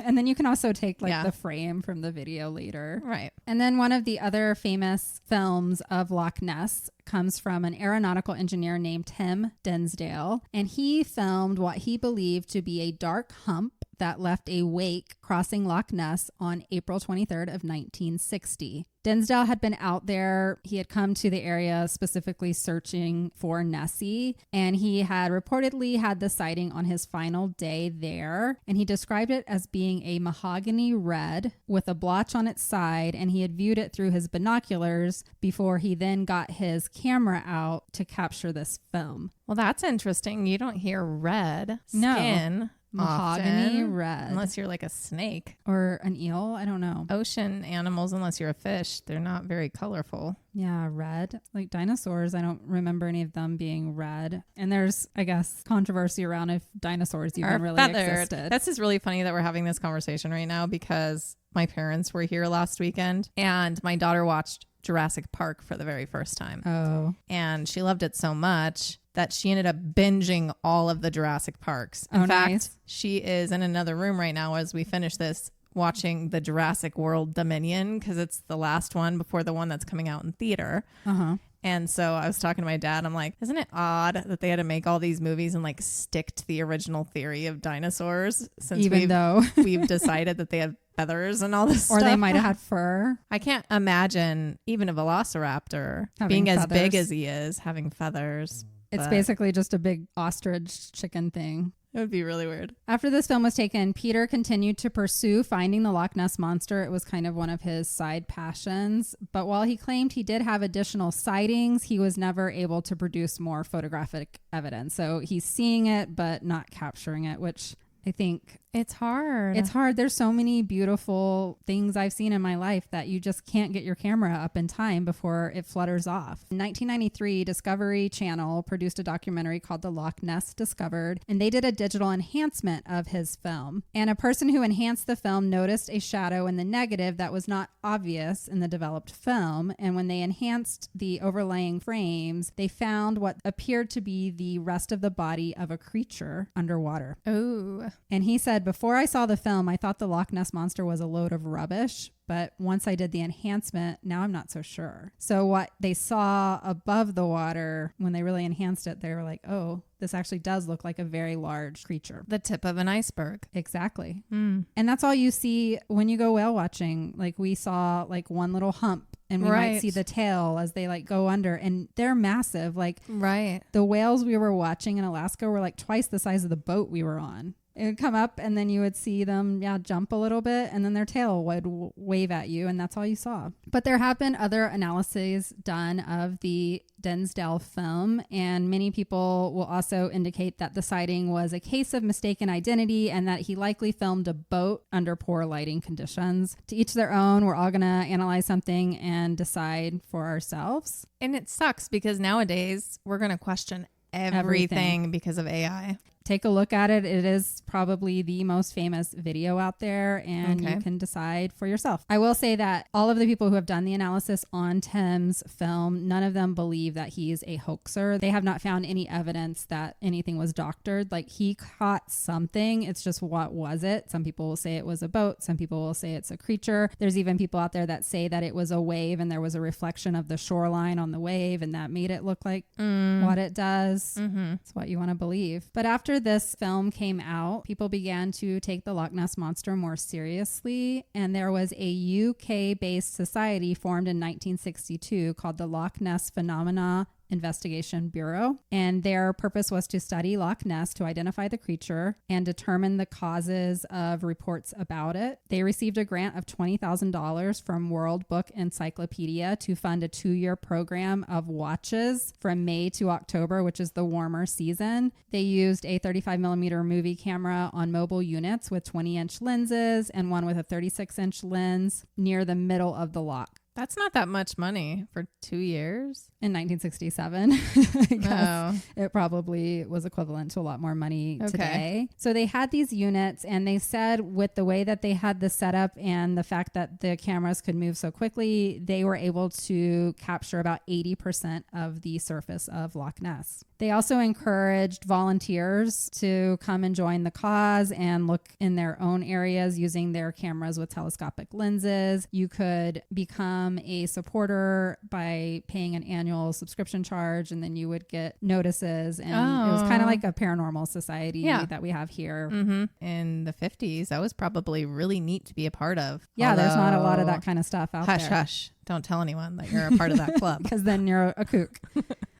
And then you can also take like the frame from the video later. Right. And then one of the other famous films of Loch Ness comes from an aeronautical engineer named Tim Densdale. And he filmed what he believed to be a dark hump that left a wake crossing Loch Ness on April 23rd of 1960. Densdale had been out there. He had come to the area specifically searching for Nessie, and he had reportedly had the sighting on his final day there. And he described it as being a mahogany red with a blotch on its side, and he had viewed it through his binoculars before he then got his camera out to capture this film. Well, that's interesting. You don't hear red skin. Mahogany often, red. Unless you're like a snake. Or an eel. I don't know. Ocean animals, unless you're a fish, they're not very colorful. Yeah, red. Like dinosaurs, I don't remember any of them being red. And there's, I guess, controversy around if dinosaurs even really existed. This is really funny that we're having this conversation right now because my parents were here last weekend and my daughter watched Jurassic Park for the very first time. Oh. And she loved it so much that she ended up binging all of the Jurassic Parks. In fact, she is in another room right now as we finish this watching the Jurassic World Dominion because it's the last one before the one that's coming out in theater. Uh-huh. And so I was talking to my dad. I'm like, isn't it odd that they had to make all these movies and like stick to the original theory of dinosaurs since we've decided that they have feathers and all this stuff. Or they might have had fur. I can't imagine even a velociraptor being as big as he is having feathers. It's basically just a big ostrich chicken thing. It would be really weird. After this film was taken, Peter continued to pursue finding the Loch Ness Monster. It was kind of one of his side passions. But while he claimed he did have additional sightings, he was never able to produce more photographic evidence. So he's seeing it, but not capturing it, which I think it's hard. It's hard. There's so many beautiful things I've seen in my life that you just can't get your camera up in time before it flutters off. In 1993, Discovery Channel produced a documentary called The Loch Ness Discovered, and they did a digital enhancement of his film. And a person who enhanced the film noticed a shadow in the negative that was not obvious in the developed film. And when they enhanced the overlaying frames, they found what appeared to be the rest of the body of a creature underwater. Ooh. And he said said, before I saw the film, I thought the Loch Ness Monster was a load of rubbish. But once I did the enhancement, now I'm not so sure. So what they saw above the water, when they really enhanced it, they were like, oh, this actually does look like a very large creature. The tip of an iceberg. Exactly. And that's all you see when you go whale watching. Like we saw like one little hump and we might see the tail as they like go under, and they're massive. Like the whales we were watching in Alaska were like twice the size of the boat we were on. It would come up and then you would see them jump a little bit, and then their tail would wave at you, and that's all you saw. But there have been other analyses done of the Dinsdale film, and many people will also indicate that the sighting was a case of mistaken identity and that he likely filmed a boat under poor lighting conditions. To each their own. We're all going to analyze something and decide for ourselves. And it sucks because nowadays we're going to question everything because of AI. Take a look at it. It is probably the most famous video out there, and you can decide for yourself. I will say that all of the people who have done the analysis on Tim's film, none of them believe that he's a hoaxer. They have not found any evidence that anything was doctored. Like, he caught something. It's just, what was it? Some people will say it was a boat. Some people will say it's a creature. There's even people out there that say that it was a wave and there was a reflection of the shoreline on the wave, and that made it look like what it does. It's what you want to believe. But after this film came out, people began to take the Loch Ness Monster more seriously, and there was a UK-based society formed in 1962 called the Loch Ness Phenomena Investigation Bureau, and their purpose was to study Loch Ness to identify the creature and determine the causes of reports about it. They received a grant of $20,000 from World Book Encyclopedia to fund a 2-year program of watches from May to October, which is the warmer season. They used a 35mm movie camera on mobile units with 20-inch lenses and one with a 36-inch lens near the middle of the loch. That's not that much money for 2 years. In 1967, I guess it probably was equivalent to a lot more money today. So they had these units, and they said with the way that they had the setup and the fact that the cameras could move so quickly, they were able to capture about 80% of the surface of Loch Ness. They also encouraged volunteers to come and join the cause and look in their own areas using their cameras with telescopic lenses. You could become a supporter by paying an annual subscription charge, and then you would get notices, and it was kind of like a paranormal society that we have here. In the 50s, that was probably really neat to be a part of. There's not a lot of that kind of stuff out there. Hush, don't tell anyone that you're a part of that club. Because then you're a kook.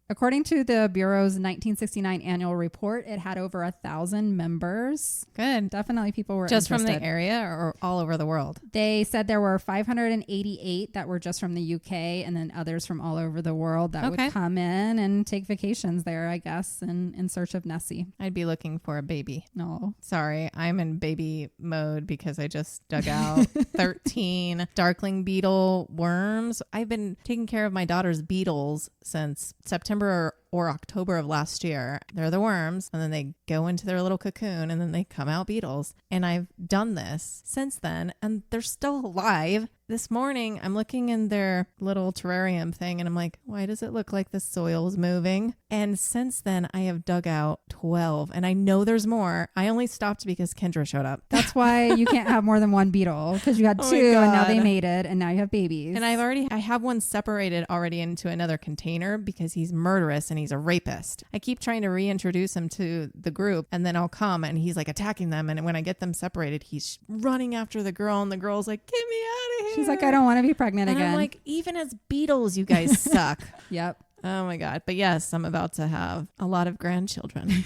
According to the Bureau's 1969 annual report, it had over 1,000 members. Good. Definitely people were just interested. From the area or all over the world? They said there were 588 that were just from the UK, and then others from all over the world that would come in and take vacations there, I guess, in search of Nessie. I'd be looking for a baby. No. Sorry, I'm in baby mode because I just dug out 13 darkling beetle worms. I've been taking care of my daughter's beetles since September or October of last year. They're the worms, and then they go into their little cocoon, and then they come out beetles. And I've done this since then, and they're still alive. This morning, I'm looking in their little terrarium thing, and I'm like, why does it look like the soil is moving? And since then, I have dug out 12, and I know there's more. I only stopped because Kendra showed up. That's why you can't have more than one beetle, because you had two, and now they mated, and now you have babies. And I have one separated already into another container because he's murderous and he's a rapist. I keep trying to reintroduce him to the group, and then I'll come, and he's like attacking them. And when I get them separated, he's running after the girl, and the girl's like, get me out of here. She's like, I don't want to be pregnant and again. I'm like, even as beetles, you guys suck. Yep. Oh my God. But yes, I'm about to have a lot of grandchildren.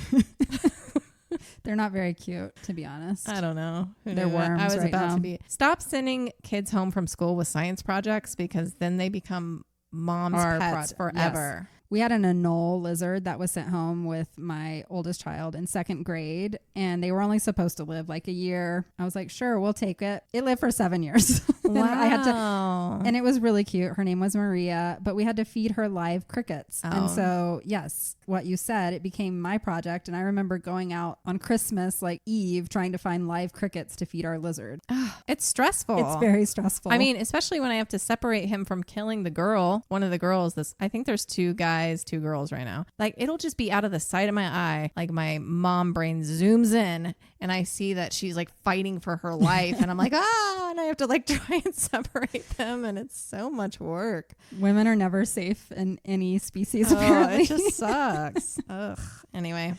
They're not very cute, to be honest. I don't know. They're worms. I was right about now. to be. Stop sending kids home from school with science projects, because then they become mom's pets forever. Yes. We had an anole lizard that was sent home with my oldest child in 2nd grade, and they were only supposed to live like a year. I was like, sure, we'll take it. It lived for 7 years. Wow. And it was really cute. Her name was Maria, but we had to feed her live crickets. Oh. And so, yes, what you said, it became my project. And I remember going out on Christmas, like Eve, trying to find live crickets to feed our lizard. It's stressful. It's very stressful. I mean, especially when I have to separate him from killing the girl. One of the girls, I think there's 2 guys guys, 2 girls right now. Like it'll just be out of the sight of my eye. Like my mom brain zooms in and I see that she's like fighting for her life. And I'm like, and I have to like try and separate them. And it's so much work. Women are never safe in any species, apparently. It just sucks. Ugh. Anyway.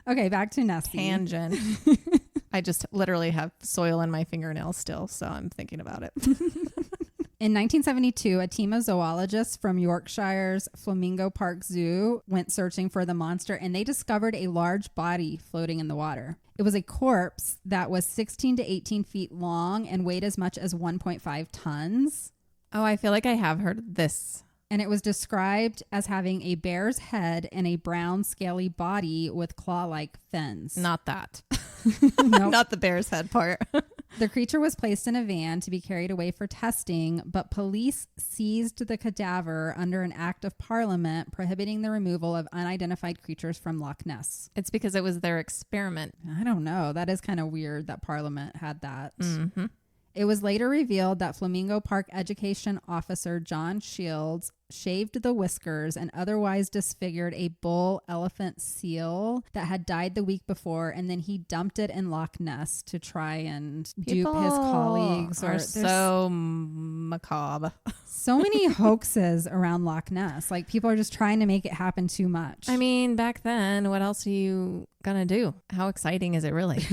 Okay, back to Nessie. Tangent. I just literally have soil in my fingernails still, so I'm thinking about it. In 1972, a team of zoologists from Yorkshire's Flamingo Park Zoo went searching for the monster, and they discovered a large body floating in the water. It was a corpse that was 16 to 18 feet long and weighed as much as 1.5 tons. Oh, I feel like I have heard this. And it was described as having a bear's head and a brown scaly body with claw-like fins. Not that. Nope. Not the bear's head part. The creature was placed in a van to be carried away for testing, but police seized the cadaver under an act of parliament prohibiting the removal of unidentified creatures from Loch Ness. It's because it was their experiment. I don't know. That is kind of weird that parliament had that. Mm-hmm. It was later revealed that Flamingo Park Education Officer John Shields shaved the whiskers and otherwise disfigured a bull elephant seal that had died the week before, and then he dumped it in Loch Ness to try and dupe his colleagues. Are so macabre. So many hoaxes around Loch Ness. Like people are just trying to make it happen too much. I mean, back then, what else are you gonna do? How exciting is it really?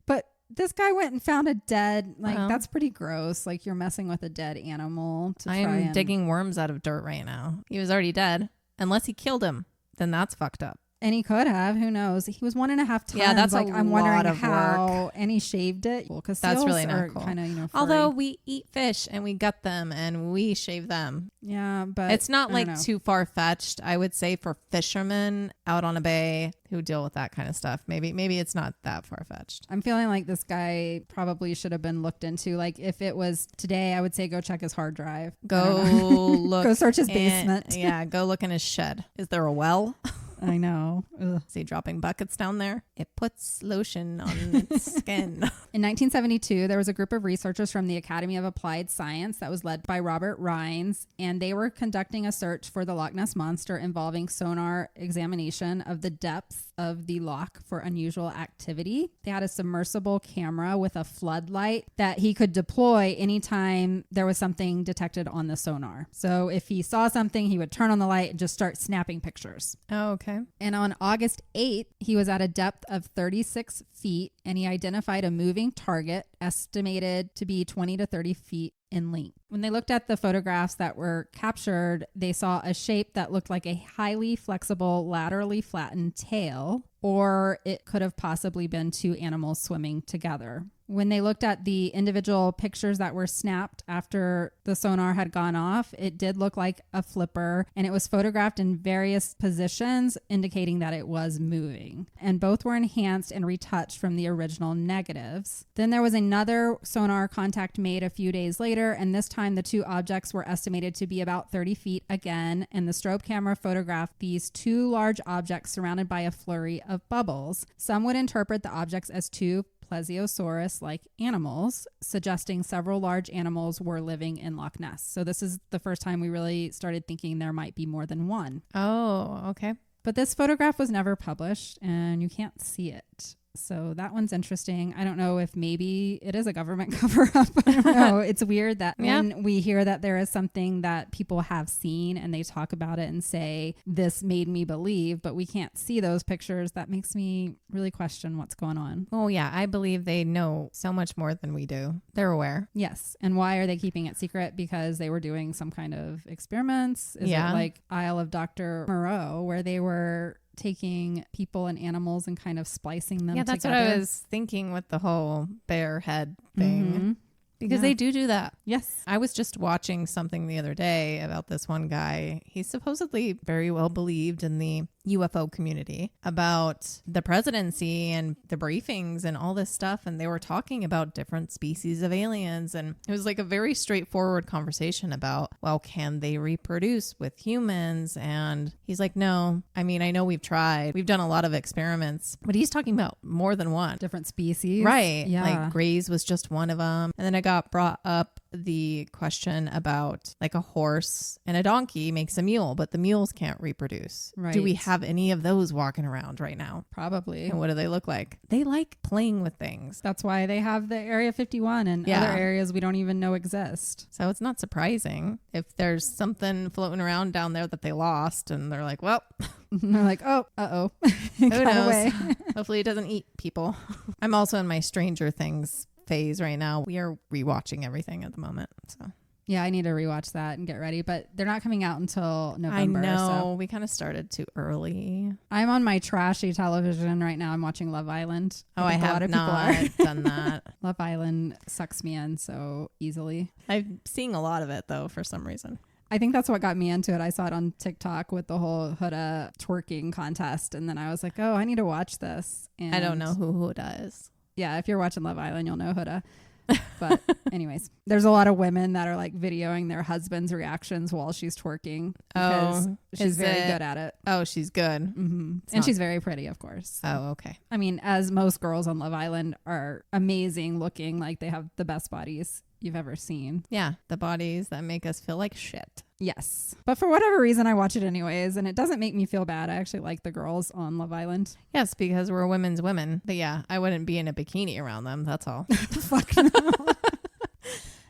But this guy went and found a dead, that's pretty gross. Like you're messing with a dead animal to try I'm digging worms out of dirt right now. He was already dead. Unless he killed him, then that's fucked up. And he could have, who knows? He was 1.5 tons. Yeah, that's like I'm lot wondering of how. work. And he shaved it. Well, because that's really not cool. Kind of, furry. Although we eat fish and we gut them and we shave them. Yeah, but it's not like too far fetched. I would say for fishermen out on a bay who deal with that kind of stuff, maybe it's not that far fetched. I'm feeling like this guy probably should have been looked into. Like if it was today, I would say go check his hard drive. Go look. Go search his basement. Yeah, go look in his shed. Is there a well? I know. Ugh. Is he dropping buckets down there? It puts lotion on its skin. In 1972, there was a group of researchers from the Academy of Applied Science that was led by Robert Rines, and they were conducting a search for the Loch Ness Monster involving sonar examination of the depths of the loch for unusual activity. They had a submersible camera with a floodlight that he could deploy anytime there was something detected on the sonar. So if he saw something, he would turn on the light and just start snapping pictures. Oh, okay. And on August 8th, he was at a depth of 36 feet and he identified a moving target estimated to be 20 to 30 feet in length. When they looked at the photographs that were captured, they saw a shape that looked like a highly flexible, laterally flattened tail, or it could have possibly been 2 animals swimming together. When they looked at the individual pictures that were snapped after the sonar had gone off, it did look like a flipper, and it was photographed in various positions, indicating that it was moving. And both were enhanced and retouched from the original negatives. Then there was another sonar contact made a few days later, and this time the 2 objects were estimated to be about 30 feet again, and the strobe camera photographed these 2 large objects surrounded by a flurry of bubbles. Some would interpret the objects as 2 plesiosaurus-like animals, suggesting several large animals were living in Loch Ness. So this is the first time we really started thinking there might be more than one. Oh, okay. But this photograph was never published and you can't see it. So that one's interesting. I don't know if maybe it is a government cover-up. I don't know. It's weird that when we hear that there is something that people have seen and they talk about it and say, this made me believe, but we can't see those pictures. That makes me really question what's going on. Oh, yeah. I believe they know so much more than we do. They're aware. Yes. And why are they keeping it secret? Because they were doing some kind of experiments? Is it like Isle of Dr. Moreau, where they were taking people and animals and kind of splicing them together? That's what I was thinking with the whole bear head thing. Mm-hmm. Because they do that. Yes. I was just watching something the other day about this one guy. He's supposedly very well believed in the UFO community about the presidency and the briefings and all this stuff. And they were talking about different species of aliens. And it was like a very straightforward conversation about, well, can they reproduce with humans? And he's like, no. I mean, I know we've tried. We've done a lot of experiments. But he's talking about more than one. Different species. Right. Yeah. Like Gray's was just one of them. And then it got brought up the question about like a horse and a donkey makes a mule, but the mules can't reproduce. Right. Do we have any of those walking around right now? Probably. And what do they look like? They like playing with things. That's why they have the Area 51 and other areas we don't even know exist. So it's not surprising if there's something floating around down there that they lost and they're like, well, And they're like, oh, uh-oh. who knows? Hopefully it doesn't eat people. I'm also in my Stranger Things phase right now. We are rewatching everything at the moment. So yeah, I need to rewatch that and get ready, but they're not coming out until November. I know. So. We kind of started too early. I'm on my trashy television right now. I'm watching Love Island. I have not done that. Love Island sucks me in so easily. I'm seeing a lot of it though for some reason. I think that's what got me into it. I saw it on TikTok with the whole Huda twerking contest. And then I was like, oh, I need to watch this. And I don't know who Huda is. Yeah, if you're watching Love Island, you'll know Huda. But anyways, there's a lot of women that are like videoing their husband's reactions while she's twerking because she's very good at it. Oh, she's good. Mm-hmm. And she's very pretty, of course. Oh, okay. I mean, as most girls on Love Island are amazing looking, like they have the best bodies you've ever seen. Yeah, the bodies that make us feel like shit. Yes. But for whatever reason, I watch it anyways, and it doesn't make me feel bad. I actually like the girls on Love Island. Yes, because we're women's women. But yeah, I wouldn't be in a bikini around them. That's all. Fuck no.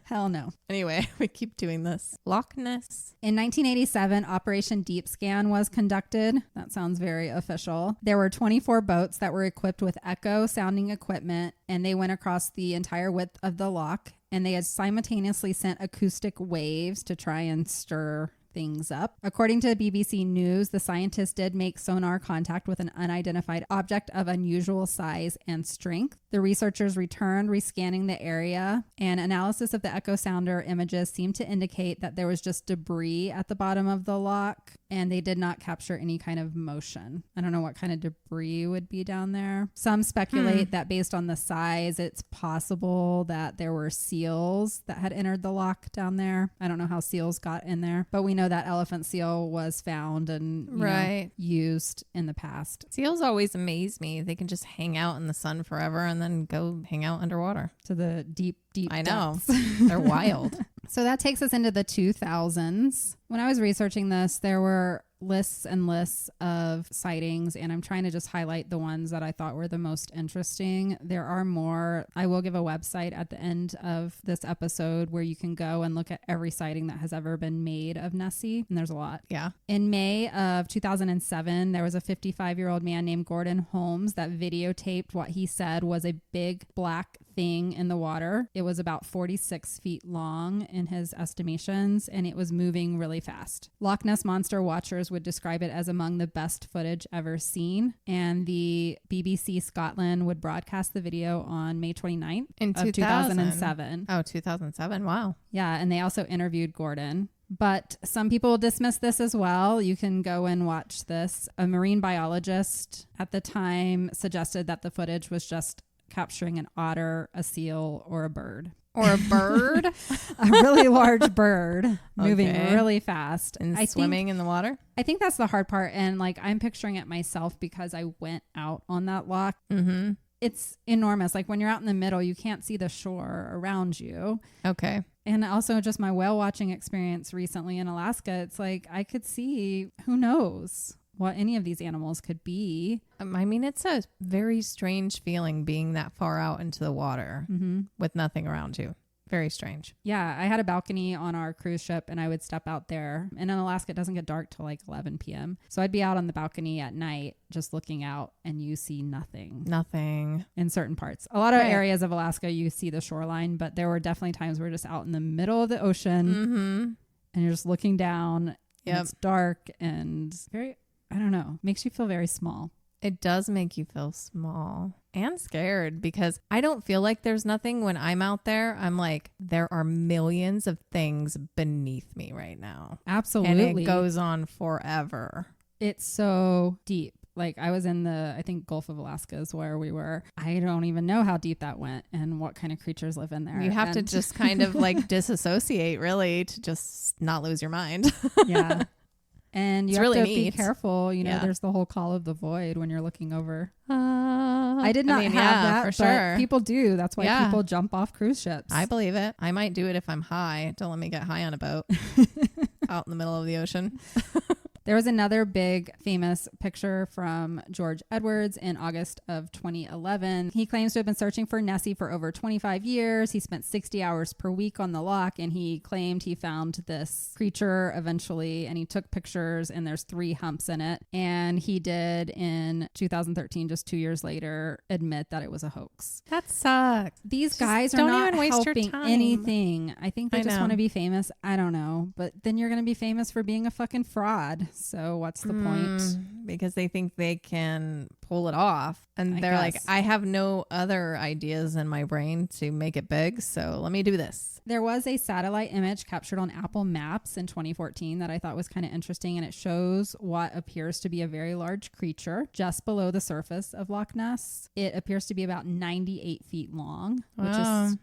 Hell no. Anyway, we keep doing this. Loch Ness. In 1987, Operation Deep Scan was conducted. That sounds very official. There were 24 boats that were equipped with echo sounding equipment, and they went across the entire width of the loch, and they had simultaneously sent acoustic waves to try and stir things up. According to BBC News, the scientists did make sonar contact with an unidentified object of unusual size and strength. The researchers returned, rescanning the area, and analysis of the echo sounder images seemed to indicate that there was just debris at the bottom of the loch, and they did not capture any kind of motion. I don't know what kind of debris would be down there. Some speculate that based on the size, it's possible that there were seals that had entered the loch down there. I don't know how seals got in there, but we know that elephant seal was found and you know, used in the past. Seals always amaze me. They can just hang out in the sun forever and then go hang out underwater. To the deep I depths. know. They're wild. So that takes us into the 2000s. When I was researching this, there were lists and lists of sightings, and I'm trying to just highlight the ones that I thought were the most interesting. There are more. I will give a website at the end of this episode where you can go and look at every sighting that has ever been made of Nessie, and there's a lot. Yeah. In May of 2007, there was a 55-year-old man named Gordon Holmes that videotaped what he said was a big black thing in the water. It was about 46 feet long in his estimations, and it was moving really fast. Loch Ness Monster watchers would describe it as among the best footage ever seen, and the BBC Scotland would broadcast the video on May 29th of 2007. Oh, 2007. Wow. Yeah, and they also interviewed Gordon. But some people dismiss this as well. You can go and watch this. A marine biologist at the time suggested that the footage was just capturing an otter, a seal, or a bird. Or a bird? A really large bird moving really fast. And swimming in the water? I think that's the hard part. And like, I'm picturing it myself because I went out on that loch. Mm-hmm. It's enormous. Like when you're out in the middle, you can't see the shore around you. Okay. And also just my whale watching experience recently in Alaska, it's like I could see, who knows what any of these animals could be. I mean, it's a very strange feeling being that far out into the water with nothing around you. Very strange. Yeah, I had a balcony on our cruise ship and I would step out there. And in Alaska, it doesn't get dark till like 11 p.m. So I'd be out on the balcony at night just looking out and you see nothing. Nothing. In certain parts. A lot of areas of Alaska, you see the shoreline, but there were definitely times we're just out in the middle of the ocean and you're just looking down and it's dark and very... I don't know. Makes you feel very small. It does make you feel small and scared because I don't feel like there's nothing when I'm out there. I'm like, there are millions of things beneath me right now. Absolutely. And it goes on forever. It's so deep. Like I was in the, I think Gulf of Alaska is where we were. I don't even know how deep that went and what kind of creatures live in there. You have to just kind of like disassociate really to just not lose your mind. Yeah. And you it's have really to neat. be careful. You know, there's the whole call of the void when you're looking over. I I did not have that, for but sure. people do. That's why people jump off cruise ships. I believe it. I might do it if I'm high. Don't let me get high on a boat out in the middle of the ocean. There was another big famous picture from George Edwards in August of 2011. He claims to have been searching for Nessie for over 25 years. He spent 60 hours per week on the loch, and he claimed he found this creature eventually, and he took pictures, and there's 3 humps in it. And he did in 2013, just 2 years later, admit that it was a hoax. That sucks. These guys are not helping anything. I think they just want to be famous. I don't know. But then you're going to be famous for being a fucking fraud. So what's the point? Because they think they can pull it off. And they're like, I have no other ideas in my brain to make it big. So let me do this. There was a satellite image captured on Apple Maps in 2014 that I thought was kind of interesting. And it shows what appears to be a very large creature just below the surface of Loch Ness. It appears to be about 98 feet long, which is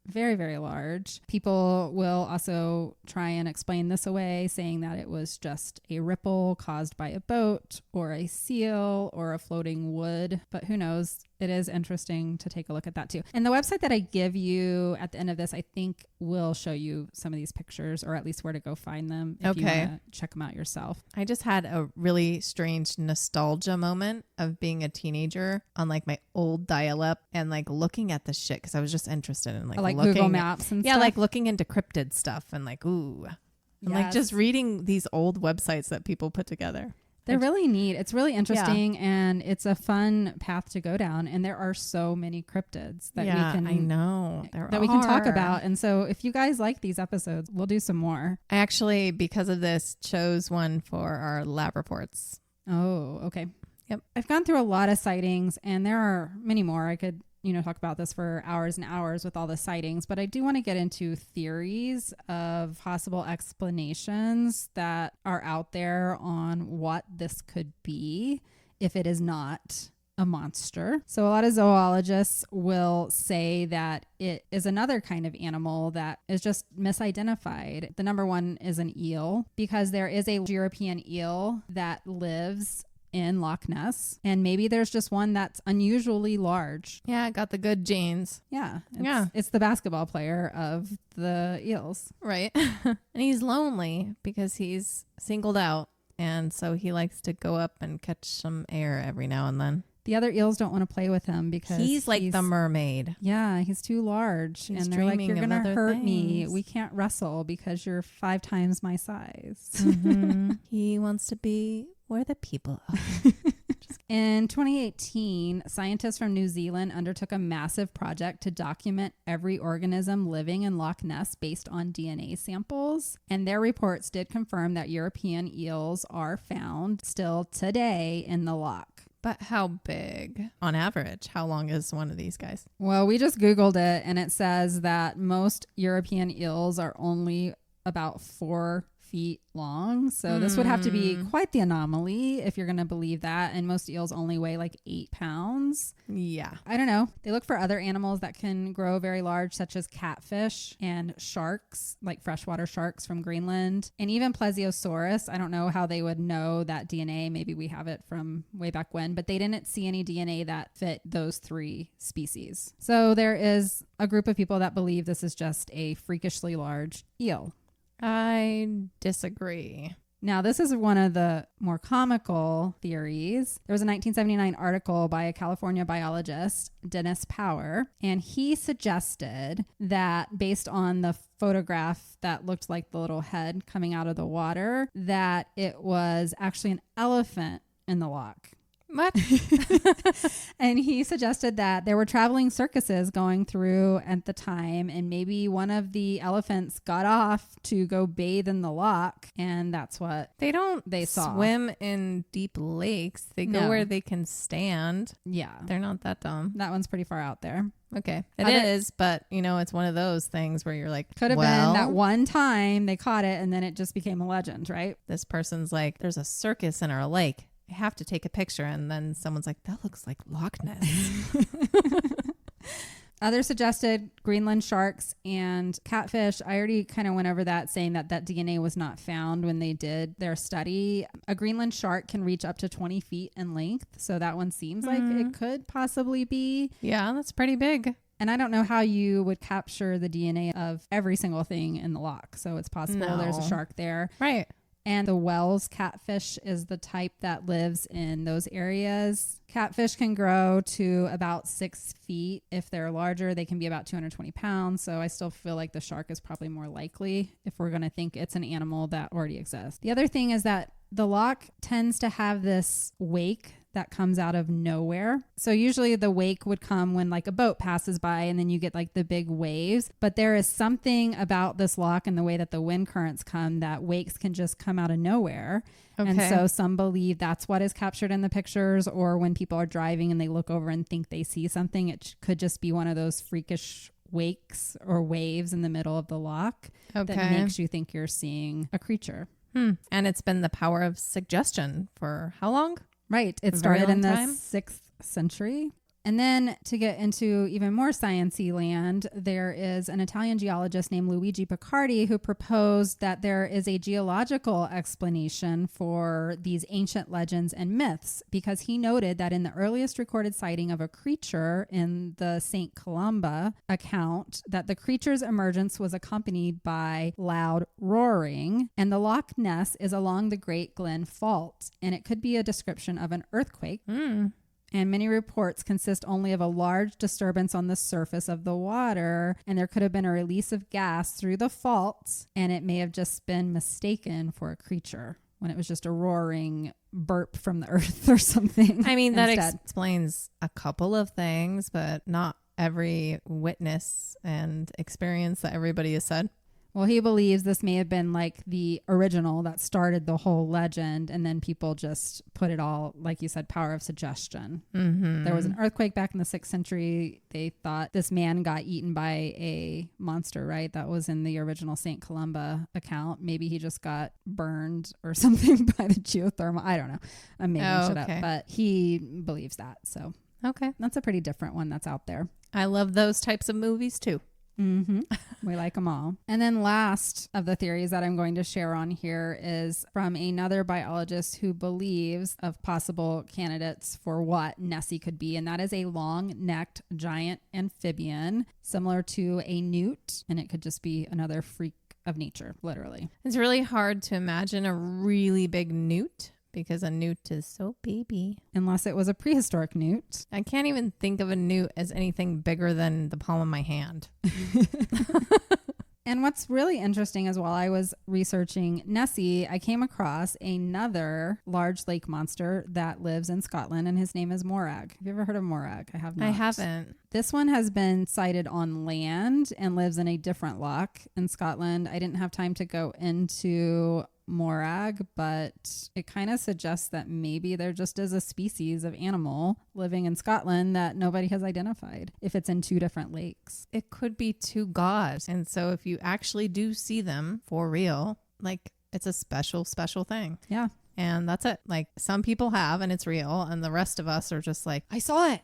very, very large. People will also try and explain this away, saying that it was just a ripple caused by a boat or a seal or a floating wood, but who knows? It is interesting to take a look at that too. And the website that I give you at the end of this, I think will show you some of these pictures, or at least where to go find them if you want to check them out yourself. I just had a really strange nostalgia moment of being a teenager on like my old dial-up and like looking at the shit because I was just interested in like looking Google Maps and stuff. Yeah, like looking into cryptid stuff and like, ooh. And like just reading these old websites that people put together. They're really neat. It's really interesting, and it's a fun path to go down. And there are so many cryptids that we can talk about. And so, if you guys like these episodes, we'll do some more. I actually, because of this, chose one for our lab reports. Oh, okay. Yep. I've gone through a lot of sightings, and there are many more. I could talk about this for hours and hours with all the sightings, but I do want to get into theories of possible explanations that are out there on what this could be if it is not a monster. So a lot of zoologists will say that it is another kind of animal that is just misidentified. The number one is an eel, because there is a European eel that lives in Loch Ness, and maybe there's just one that's unusually large. Yeah, got the good genes. Yeah. It's the basketball player of the eels. Right. And he's lonely because he's singled out, and so he likes to go up and catch some air every now and then. The other eels don't want to play with him because he's like the mermaid. Yeah, he's too large. And they're like, you're going to hurt me. We can't wrestle because you're 5 times my size. He wants to be where the people are. In 2018, scientists from New Zealand undertook a massive project to document every organism living in Loch Ness based on DNA samples. And their reports did confirm that European eels are found still today in the loch. But how big on average? How long is one of these guys? Well, we just Googled it, and it says that most European eels are only about 4 feet long. So this would have to be quite the anomaly if you're going to believe that. And most eels only weigh like 8 pounds. Yeah. I don't know. They look for other animals that can grow very large, such as catfish and sharks, like freshwater sharks from Greenland, and even plesiosaurus. I don't know how they would know that DNA. Maybe we have it from way back when, but they didn't see any DNA that fit those 3 species. So there is a group of people that believe this is just a freakishly large eel. I disagree. Now, this is one of the more comical theories. There was a 1979 article by a California biologist, Dennis Power, and he suggested that based on the photograph that looked like the little head coming out of the water, that it was actually an elephant in the loch. What? And he suggested that there were traveling circuses going through at the time, and maybe one of the elephants got off to go bathe in the loch, and that's what they saw. Swim in deep lakes. They go where they can stand. Yeah. They're not that dumb. That one's pretty far out there. Okay. It is, but it's one of those things where you're like, could have been that one time they caught it and then it just became a legend, right? This person's like, there's a circus in our lake. I have to take a picture. And then someone's like, that looks like Loch Ness. Others suggested Greenland sharks and catfish. I already kind of went over that, saying that DNA was not found when they did their study. A Greenland shark can reach up to 20 feet in length. So that one seems like it could possibly be. Yeah, that's pretty big. And I don't know how you would capture the DNA of every single thing in the loch. So it's possible there's a shark there. Right. And the Wells catfish is the type that lives in those areas. Catfish can grow to about 6 feet. If they're larger, they can be about 220 pounds. So I still feel like the shark is probably more likely if we're going to think it's an animal that already exists. The other thing is that the loch tends to have this wake that comes out of nowhere. So usually the wake would come when like a boat passes by and then you get like the big waves. But there is something about this loch and the way that the wind currents come that wakes can just come out of nowhere. Okay. And so some believe that's what is captured in the pictures, or when people are driving and they look over and think they see something, it could just be one of those freakish wakes or waves in the middle of the loch that makes you think you're seeing a creature. And it's been the power of suggestion for how long? Right. It started in the 6th century. And then to get into even more sciencey land, there is an Italian geologist named Luigi Picardi who proposed that there is a geological explanation for these ancient legends and myths, because he noted that in the earliest recorded sighting of a creature in the St. Columba account, that the creature's emergence was accompanied by loud roaring, and the Loch Ness is along the Great Glen Fault, and it could be a description of an earthquake. And many reports consist only of a large disturbance on the surface of the water, and there could have been a release of gas through the fault, and it may have just been mistaken for a creature when it was just a roaring burp from the earth or something. I mean, that explains a couple of things, but not every witness and experience that everybody has said. Well, he believes this may have been like the original that started the whole legend, and then people just put it all, like you said, power of suggestion. There was an earthquake back in the 6th century. They thought this man got eaten by a monster, right? That was in the original St. Columba account. Maybe he just got burned or something by the geothermal. I don't know. I'm making shit up, but he believes that. So that's a pretty different one that's out there. I love those types of movies too. We like them all. And then last of the theories that I'm going to share on here is from another biologist who believes of possible candidates for what Nessie could be, and that is a long-necked giant amphibian similar to a newt, and it could just be another freak of nature, literally. It's really hard to imagine a really big newt, because a newt is so baby. Unless it was a prehistoric newt. I can't even think of a newt as anything bigger than the palm of my hand. And what's really interesting is while I was researching Nessie, I came across another large lake monster that lives in Scotland, and his name is Morag. Have you ever heard of Morag? I have not. I haven't. This one has been sighted on land and lives in a different loch in Scotland. I didn't have time to go into Morag, but it kind of suggests that maybe there just is a species of animal living in Scotland that nobody has identified if it's in 2 different lakes. It could be 2 gods. And so if you actually do see them for real, like it's a special thing. Yeah. And that's it. Like some people have, and it's real. And the rest of us are just like, I saw it.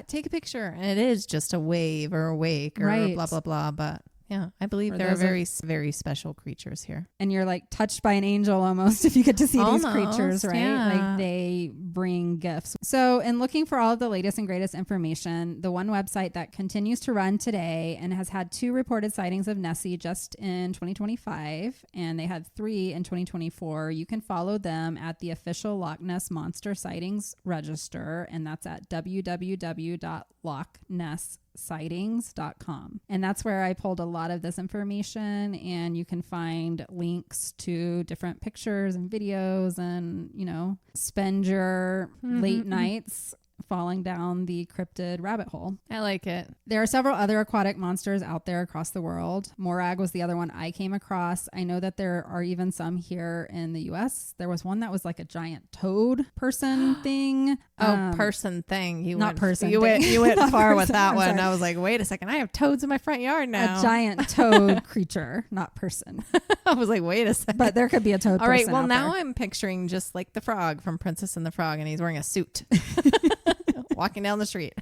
Take a picture. And it is just a wave or a wake or blah, blah, blah. But yeah, I believe there are very, very special creatures here. And you're like touched by an angel almost if you get to see these creatures, right? Yeah. Like they bring gifts. So in looking for all of the latest and greatest information, the one website that continues to run today and has had 2 reported sightings of Nessie just in 2025, and they had 3 in 2024. You can follow them at the official Loch Ness Monster Sightings Register, and that's at www.lochnesssightings.com. And that's where I pulled a lot of this information, and you can find links to different pictures and videos, and, you know, spend your late nights falling down the cryptid rabbit hole. I like it. There are several other aquatic monsters out there across the world. Morag was the other one I came across. I know that there are even some here in the US. There was one that was like a giant toad person thing. Person thing. You went far with that one. I was like, wait a second. I have toads in my front yard now. A giant toad creature, not person. I was like, wait a second. But there could be a toad person. All right. Well, now there. I'm picturing just like the frog from Princess and the Frog, and he's wearing a suit. Walking down the street.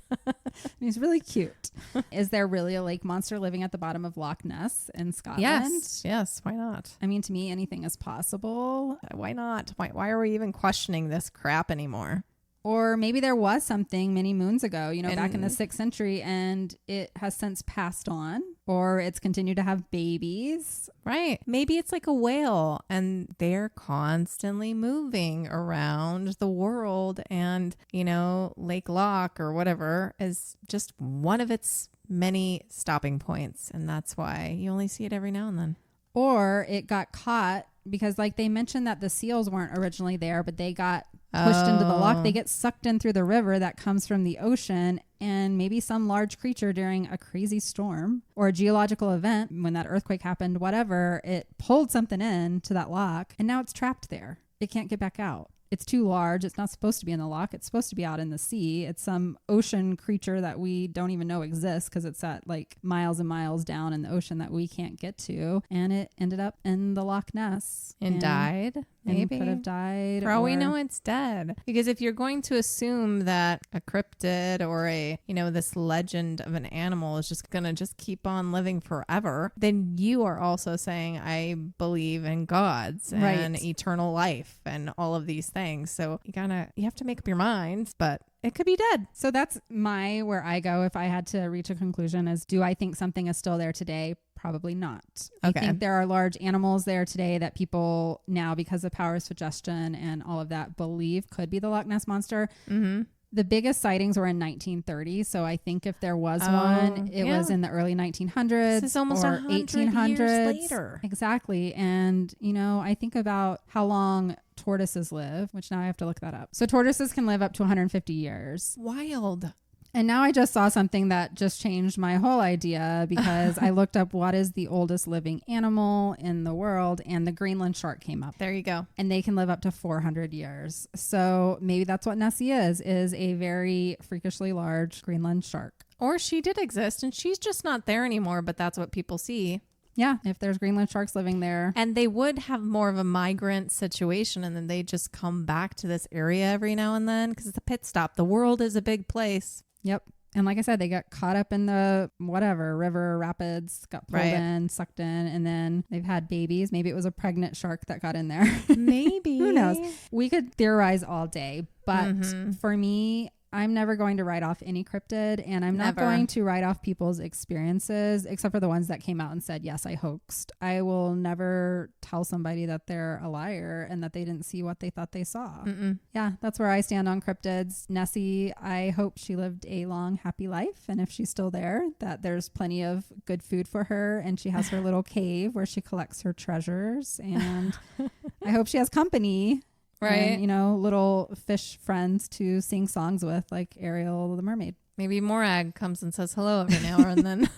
He's really cute. Is there really a lake monster living at the bottom of Loch Ness in Scotland? Yes. Why not? I mean, to me, anything is possible. Why not? Why are we even questioning this crap anymore? Or maybe there was something many moons ago, back in the 6th century, and it has since passed on, or it's continued to have babies. Right. Maybe it's like a whale and they're constantly moving around the world, and, Lake Loch or whatever is just one of its many stopping points. And that's why you only see it every now and then. Or it got caught because they mentioned that the seals weren't originally there, but they got pushed into the loch. They get sucked in through the river that comes from the ocean, and maybe some large creature during a crazy storm or a geological event, when that earthquake happened, whatever, it pulled something in to that loch, and now it's trapped there. It can't get back out. It's too large. It's not supposed to be in the loch. It's supposed to be out in the sea. It's some ocean creature that we don't even know exists because it's at miles and miles down in the ocean that we can't get to. And it ended up in the Loch Ness. And died? Maybe. Could have died. For all we know, it's dead. Because if you're going to assume that a cryptid or this legend of an animal is just going to just keep on living forever, then you are also saying, I believe in gods and eternal life and all of these things. So you have to make up your minds, but it could be dead. So that's where I go if I had to reach a conclusion is, do I think something is still there today? Probably not. Okay. I think there are large animals there today that people now, because of power of suggestion and all of that, believe could be the Loch Ness Monster. Mm-hmm. The biggest sightings were in 1930. So I think if there was one, it was in the early 1900s. This is almost or 1800 years later. Exactly. And, I think about how long tortoises live, which now I have to look that up. So tortoises can live up to 150 years. Wild. And now I just saw something that just changed my whole idea, because I looked up what is the oldest living animal in the world, and the Greenland shark came up. There you go. And they can live up to 400 years. So maybe that's what Nessie is a very freakishly large Greenland shark. Or she did exist and she's just not there anymore, but that's what people see. Yeah, if there's Greenland sharks living there. And they would have more of a migrant situation, and then they just come back to this area every now and then because it's a pit stop. The world is a big place. Yep. And like I said, they got caught up in the river rapids, got pulled in, sucked in, and then they've had babies. Maybe it was a pregnant shark that got in there. Maybe. Who knows? We could theorize all day, but for me, I'm never going to write off any cryptid, and I'm not going to write off people's experiences, except for the ones that came out and said, yes, I hoaxed. I will never tell somebody that they're a liar and that they didn't see what they thought they saw. Yeah, that's where I stand on cryptids. Nessie, I hope she lived a long, happy life. And if she's still there, that there's plenty of good food for her, and she has her little cave where she collects her treasures. And I hope she has company. Right. And, little fish friends to sing songs with, like Ariel the mermaid. Maybe Morag comes and says hello every now and then.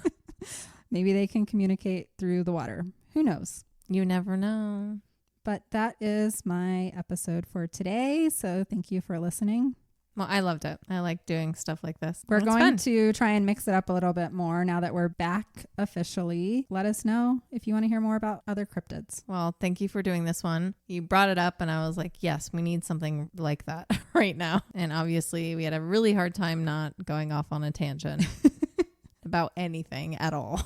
Maybe they can communicate through the water. Who knows? You never know. But that is my episode for today. So thank you for listening. Well, I loved it. I like doing stuff like this. We're going to try and mix it up a little bit more now that we're back officially. Let us know if you want to hear more about other cryptids. Well, thank you for doing this one. You brought it up and I was like, yes, we need something like that right now. And obviously we had a really hard time not going off on a tangent about anything at all.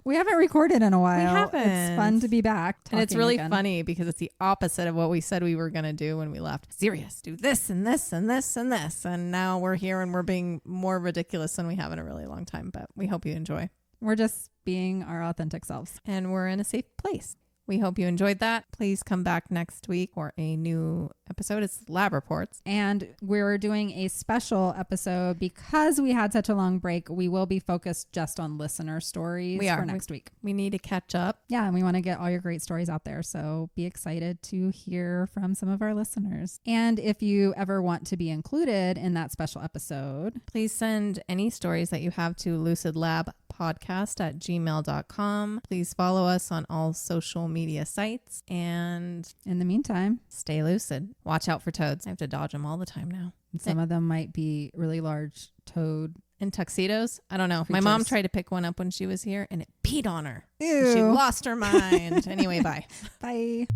We haven't recorded in a while. We haven't. It's fun to be back. And it's really funny because it's the opposite of what we said we were going to do when we left. Serious, do this and this and this and this. And now we're here and we're being more ridiculous than we have in a really long time. But we hope you enjoy. We're just being our authentic selves. And we're in a safe place. We hope you enjoyed that. Please come back next week for a new episode. It's Lab Reports. And we're doing a special episode because we had such a long break. We will be focused just on listener stories for next week. We need to catch up. Yeah, and we want to get all your great stories out there. So be excited to hear from some of our listeners. And if you ever want to be included in that special episode, please send any stories that you have to lucidlabpodcast@gmail.com. Please follow us on all social media sites. And in the meantime, stay lucid. Watch out for toads. I have to dodge them all the time now. And some of them might be really large toad. In tuxedos? I don't know. Creatures. My mom tried to pick one up when she was here and it peed on her. Ew. She lost her mind. Anyway, bye. Bye.